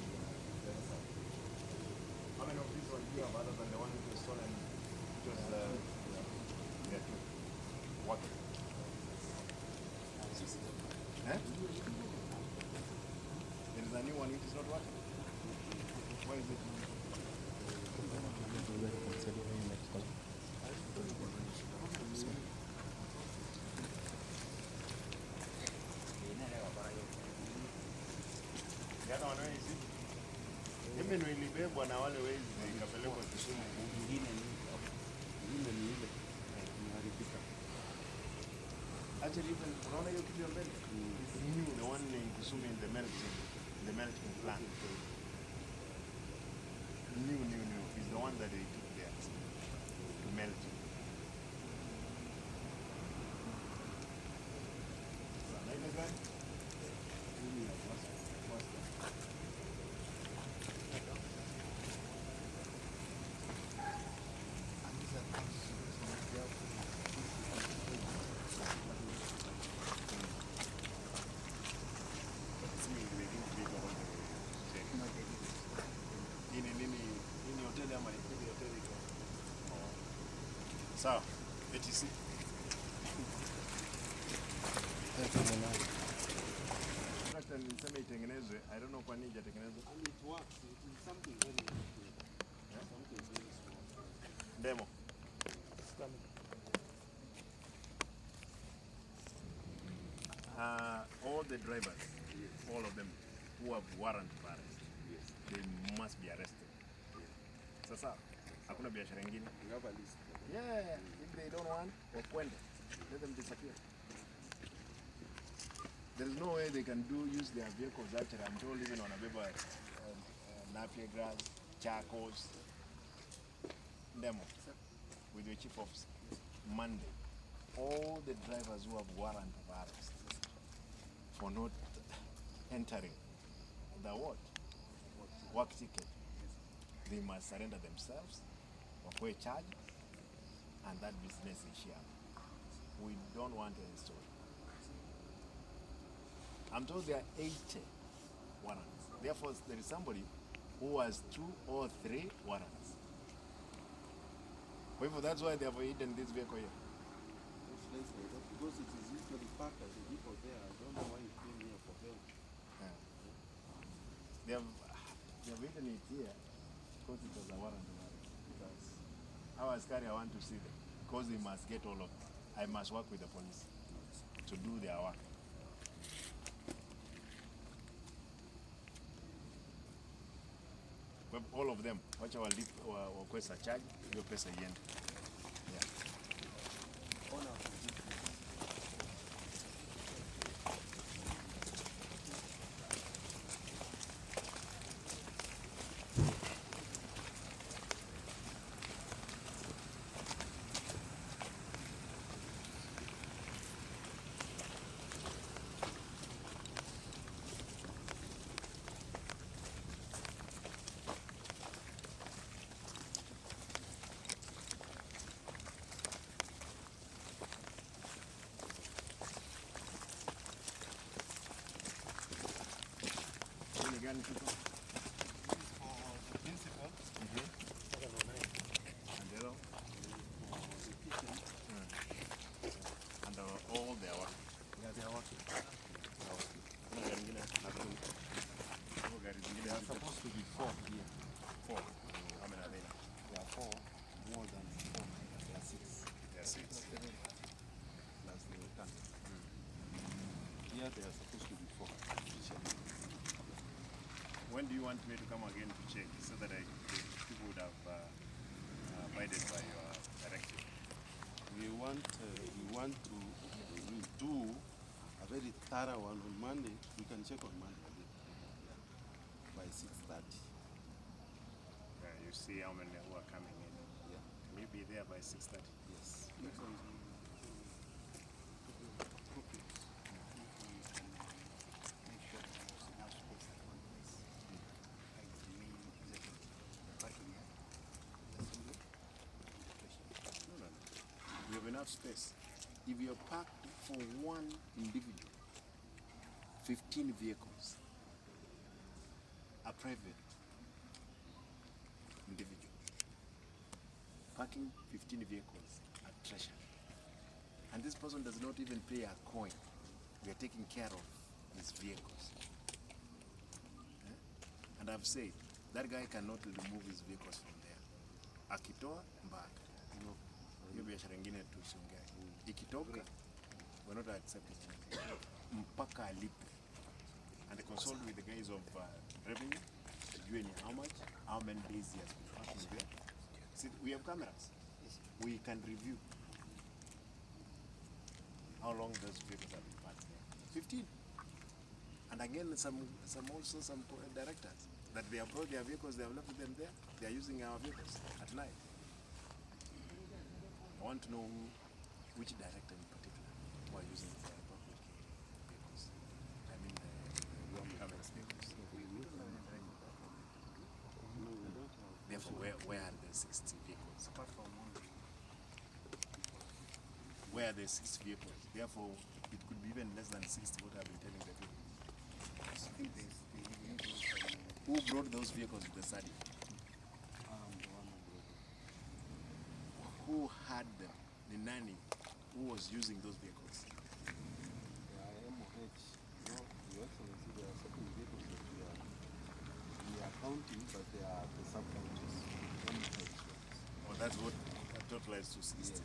Speaker 2: How many of these ones do you have other than the one which was stolen? Which was yeah, what? Eh? There is a new one which is not working. Why is it? The other one, where is it? Mimi nilibebwa na wale wezi nikapelekwa Kisumu.
Speaker 3: Ingine ni ile imeharibika.
Speaker 2: Actually, even unaona hiyo kitu ya mbele? The one in Kisumu in the melting plant. New is the one that they took there to melt. Naina gani? Sawa, ATC. Hata nilisema itengenezwe, I don't know kwa nini hajatengenezwa.
Speaker 3: And it works. It is something very good. Something very small.
Speaker 2: Demo. All the drivers, all of them who have warrant for arrest, they must be arrested. Sasa hakuna biashara nyingine.
Speaker 3: We have a list.
Speaker 2: Yeah, if they don't want, wakwende. Let them disappear. There is no way they can use their vehicles actually. I'm told even on a paper, napier grass, charcoals, demo, with the chief officer. Monday, all the drivers who have warrant of arrest for not entering the what? Work ticket, they must surrender themselves, or charge, and that business is shared. We don't want any story. I'm told there are 80 warrants. Therefore, there is somebody who has 2 or 3 warrants. Well, that's why they have hidden this vehicle here.
Speaker 3: Because it is usually parked as a vehicle there. I don't know why it came here for help.
Speaker 2: Yeah. They have hidden it here because it was a warrant. Because our askari, I want to see them. Because they must get all of them. I must work with the police to do their work. But all of them, wacha wakwesa charge, hiyo pesa iende. Yeah. Gani tuko?
Speaker 5: Principal.
Speaker 2: And the other? And all their work.
Speaker 5: Yeah, they are working.
Speaker 2: They
Speaker 5: are supposed to be 4 here.
Speaker 2: 4. How many are there?
Speaker 5: There are 4. More than 4. There are 6.
Speaker 2: There are 6.
Speaker 5: Plus the tank. Here they are supposed to be 4.
Speaker 2: When do you want me to come again to check so that people would have abided by your directive?
Speaker 3: We want to do a very thorough one on Monday. We can check on Monday again. By 6:30.
Speaker 2: You see how many who are coming in.
Speaker 3: Yeah.
Speaker 2: Can you be there by 6:30?
Speaker 3: Yes.
Speaker 2: You have enough space. If you're parked for one individual, 15 vehicles, a private individual, parking 15 vehicles at Treasure. And this person does not even pay a coin. We are taking care of his vehicles. And I've said, that guy cannot remove his vehicles from there. Akitoa mbaka. Hiyo biashara ingine tusiongea. Ikitoka, we're not accepting mpaka alipe. And consult with the guys of revenue tujue ni how much, how many days he has been parking there. See, we have cameras. We can review how long those vehicles have been parked there. 15. And again, some directors that they have brought their vehicles, they have left them there. They are using our vehicles at night. I want to know which director in particular who are using their public vehicles. I mean, the government's vehicles. Therefore, where are the 60 vehicles?
Speaker 7: Apart from one.
Speaker 2: Where are the 6 vehicles? Therefore, it could be even less than 60 what I've been telling the people. Who brought those vehicles to the study? Who had them? The nanny who was using those vehicles?
Speaker 3: Your Excellency, there are certain vehicles that we are counting, but they are the sub-counties.
Speaker 2: Oh, that's what totalized to 60.
Speaker 3: Yes.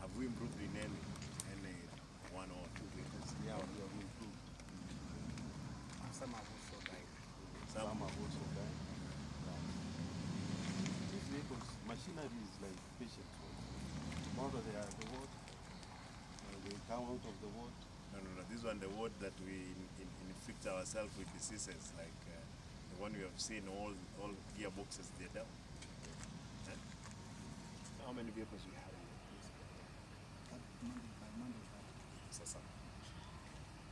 Speaker 2: Have we improved in any 1 or 2 vehicles?
Speaker 3: Yeah, we have improved.
Speaker 7: Some have also died.
Speaker 3: Some have also died. These vehicles, machinery is like patience. Tomorrow they are at the ward, they come out of the ward.
Speaker 2: No. This one, the word that we inflict ourselves with diseases, like the one we have seen, all gearboxes, they're down. How many vehicles we have? Sasa.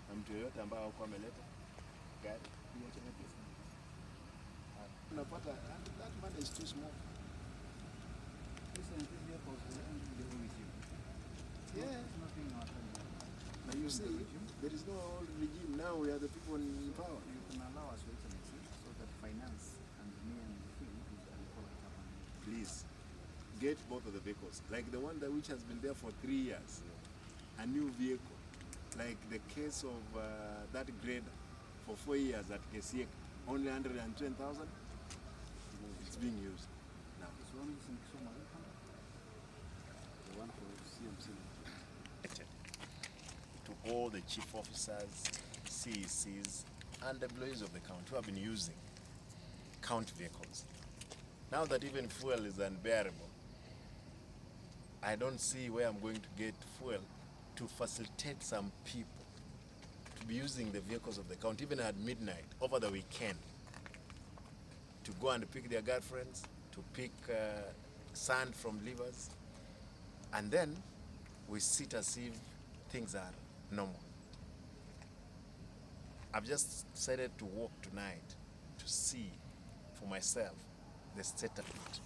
Speaker 2: Na mtu yoyote ambao hakuwa ameleta gari. Unapata that money is too small. Yeah. Now you see, there is no old regime. Now we are the people in power.
Speaker 7: You can allow us, Your Excellency, so that finance and me and the thing is
Speaker 2: Please, get both of the vehicles. Like the one which has been there for 3 years. A new vehicle. Like the case of that grader for 4 years at KCA, only 110,000. It's being used now.
Speaker 7: The one for CMC.
Speaker 2: To all the chief officers, CECs, and employees of the county who have been using county vehicles. Now that even fuel is unbearable, I don't see where I'm going to get fuel to facilitate some people to be using the vehicles of the county, even at midnight, over the weekend, to go and pick their girlfriends, to pick sand from rivers, and then we sit as if things are normal. I've just decided to walk tonight to see for myself the state of it.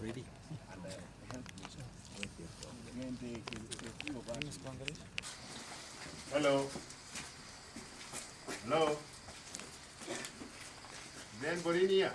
Speaker 6: Ready?
Speaker 2: Hello. Hello. Is there anybody in here?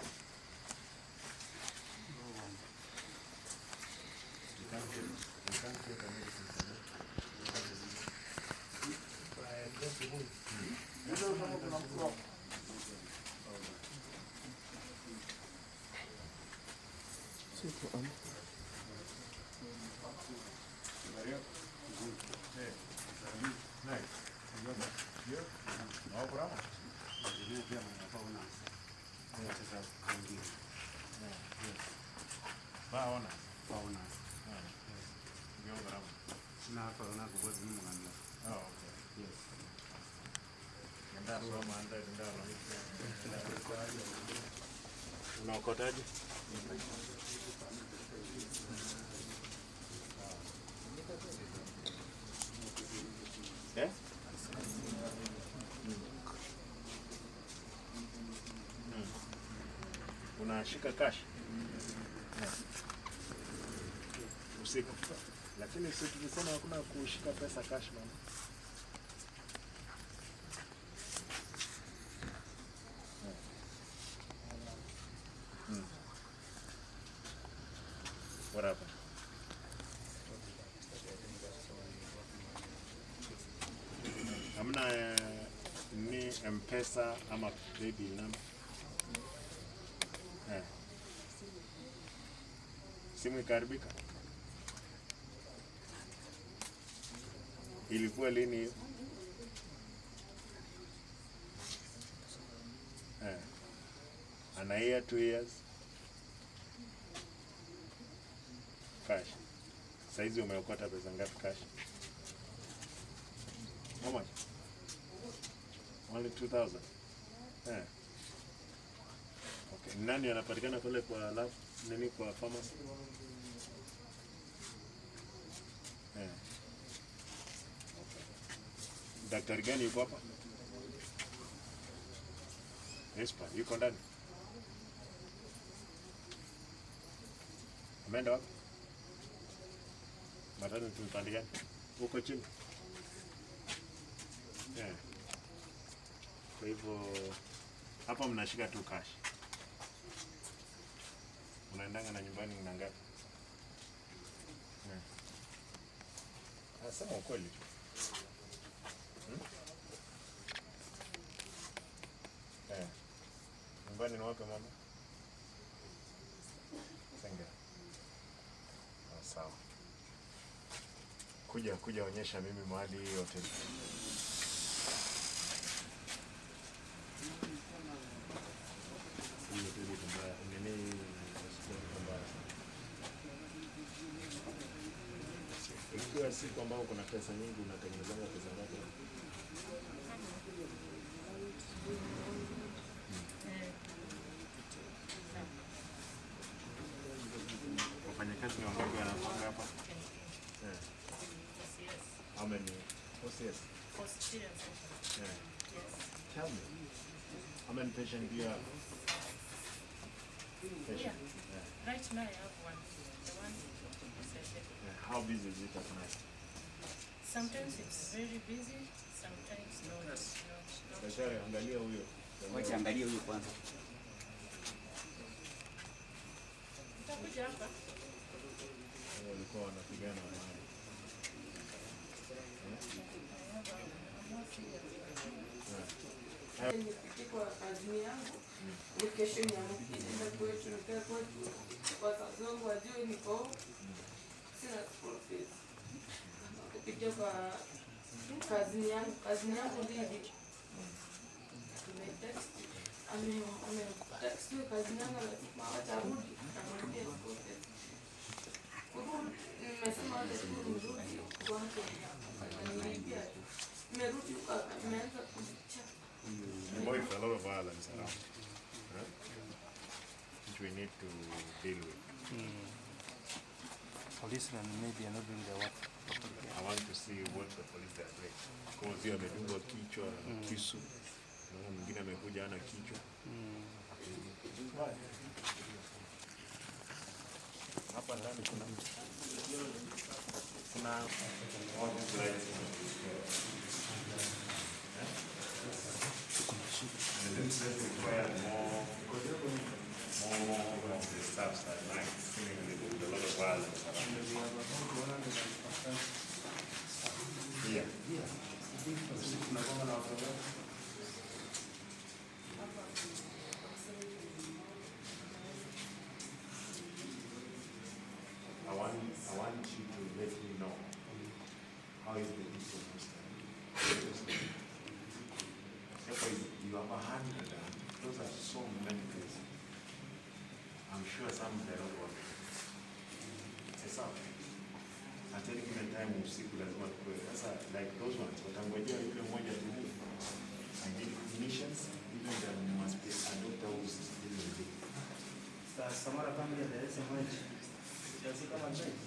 Speaker 2: Unaokotaje? Eh? Unashika cash? Usiku. Lakini sisi tulisema hakuna kushika pesa cash man. What happened? Hamna ni M-Pesa ama paybill number? Simu ikaharibika. Ilikuwa lini hiyo? An year, 2 years. Cash. Saizi umeokota pesa ngapi cash? How much? Only 2,000. Okay. Nani anapatikana pale kwa lab nini kwa pharmacy? Okay. Daktari gani yuko hapa? Espa, yuko ndani? Ameenda wapi? Matani tumepande gani? Huko chini? Kwa hivyo hapa mnashika tu cash. Unaendanga na nyumbani na ngapi? Sema ukweli tu. Nyumbani ni wapi mama? Senga. Sawa. Kuja onyesha mimi mahali hii hoteli. Ikiwa siku ambao kuna pesa nyingi unatengenezanga pesa ngapi? Wafanyakazi ni wangapi wanapanga hapa? How many? OCS? Yeah. Tell me, how many patients do you have? Patient? Yeah.
Speaker 13: Right now I have one. The one
Speaker 2: How busy is it at night?
Speaker 13: sometimes it's very busy, sometimes not.
Speaker 2: Daktari, angalia huyo.
Speaker 4: Wacha angalia huyo kwanza.
Speaker 13: Utakuja hapa?
Speaker 2: Walikuwa wanapigana mahali.
Speaker 8: Kwa kazi yangu, kesho niamkia kwetu, nikaa kwetu, wazazi wangu wajue niko sina school fees. Kupitia kwa kazi yangu Lidi ametext kazi yangu anasema watarudi, namwambia school fees. Nimesema wacha tu nirudi kwake, akanilipia tu. Nimerudi ameanza kunichapa.
Speaker 2: Boy, a lot of violence around, which we need to deal with.
Speaker 11: Policemen maybe are not doing their work properly.
Speaker 2: I want to see what the police are doing. Because hiyo amedungwa kichwa kisu. Na mwingine amekuja ana kichwa. Hapa ndani kuna and then this required more of the staffs at night, seemingly with a lot of violence around. Yeah. I want you to let me know how is the issue you have 100, those are so many cases. I'm sure some they're not working. It's up. At any given time usiku lazima tukue. Sasa like those ones, watangojea yule mmoja tu. And give clinicians, even there must be a doctor who's dealing with it.
Speaker 6: Samara family there is a much. Does it come at night?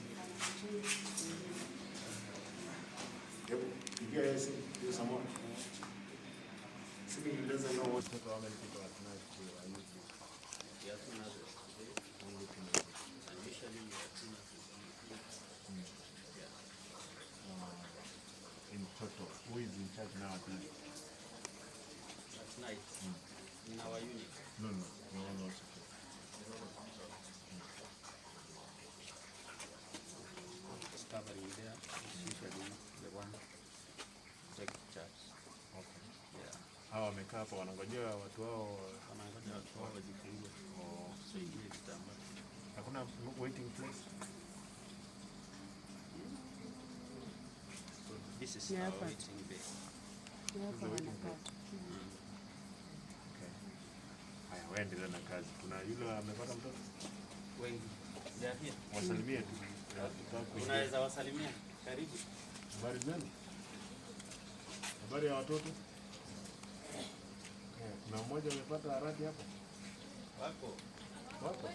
Speaker 2: Yep. You guys do some more. He doesn't know what how many people at night are using.
Speaker 3: He has two nurses.
Speaker 2: Only people.
Speaker 3: Initially, he had two nurses.
Speaker 2: In total, who is in charge now at night?
Speaker 3: At night, in our unit.
Speaker 2: No one also.
Speaker 3: It's covering there. It's usually the one take charge.
Speaker 2: Okay.
Speaker 3: Yeah.
Speaker 2: Hawa wamekaa hapa wanangojea watu wao
Speaker 3: Wanangoja watu wao wajifungue. Saidie vitambaa.
Speaker 2: Hakuna Hawana waiting place?
Speaker 7: This is
Speaker 10: Yeah,
Speaker 7: our
Speaker 10: but-
Speaker 7: waiting bay.
Speaker 10: Hapa wanakaa.
Speaker 2: Haya, waendelee na kazi. Kuna yule amepata mtoto?
Speaker 7: Wengi. They are here.
Speaker 2: Wasalimie tu. Tutaka kuingia.
Speaker 7: Unaweza wasalimia. Karibu.
Speaker 2: Habari zenu? Habari ya watoto? Kuna mmoja amepata harati hapa?
Speaker 7: Wako.
Speaker 2: Wako?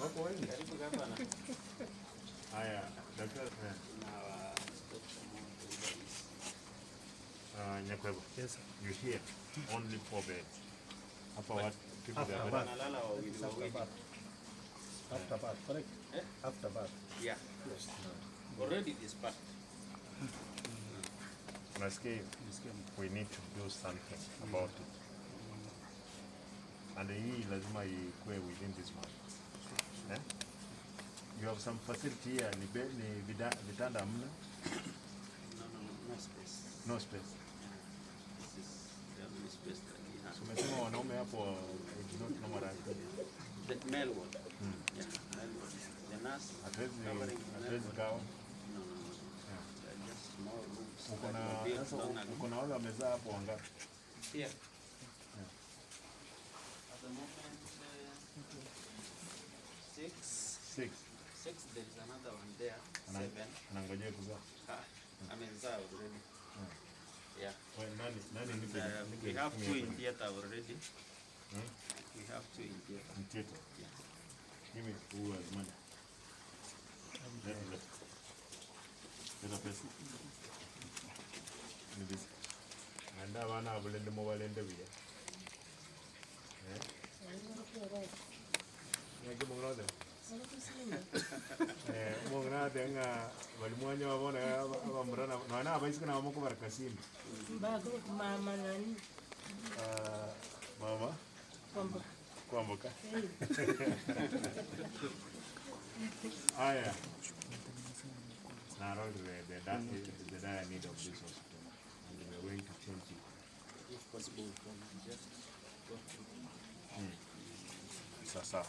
Speaker 2: Wako wengi?
Speaker 7: Karibu gavana.
Speaker 2: Haya, daktari. Nyakweba.
Speaker 11: Yes, sir.
Speaker 2: You here? Only 4 beds. Hapa what people
Speaker 11: After
Speaker 2: are
Speaker 11: bath.
Speaker 7: Wanalala wawili wawili.
Speaker 3: After bath, correct?
Speaker 7: Eh?
Speaker 3: After bath.
Speaker 7: Yeah.
Speaker 3: Yes.
Speaker 7: Already it is packed.
Speaker 2: Nasikia we need to do something about it. And hii lazima ikuwe within this month. Eh? You have some facility here, ni vitanda hamna?
Speaker 7: No space.
Speaker 2: No space.
Speaker 7: This is the only space that we have.
Speaker 2: So umesema wanaume hapo it's not normal.
Speaker 7: The male ward. Yeah, male ward. The nurse covering the male ward.
Speaker 2: Gawa.
Speaker 7: No. They're just small rooms.
Speaker 2: Uko
Speaker 7: that
Speaker 2: na
Speaker 7: were built
Speaker 2: sasa
Speaker 7: long ago.
Speaker 2: uko na wale wamezaa hapo wangapi?
Speaker 7: Here.
Speaker 2: Yeah.
Speaker 7: At the moment, 6.
Speaker 2: 6.
Speaker 7: 6, there is another one there. 7.
Speaker 2: Anangojea kuzaa.
Speaker 7: Amezaa already. Yeah.
Speaker 2: Nani nipe?
Speaker 7: We have 2 in theater already.
Speaker 2: Hmm?
Speaker 7: We have 2 in theater.
Speaker 2: In theater?
Speaker 7: Yeah.
Speaker 2: Give me who has money. Let. Leta pesa. Ni bisi. Anda abana abulende mo balende biya. Ngeke mongolode. Mongolode nga balimwanya wabona abamurana nana abaisika na bamoko barakasini.
Speaker 13: Bago mama nani?
Speaker 2: Mama. Kwamboka. Aya. Now the dire need of this hospital, and we are going to change it.
Speaker 7: If possible, we can just go through.
Speaker 2: Sasa,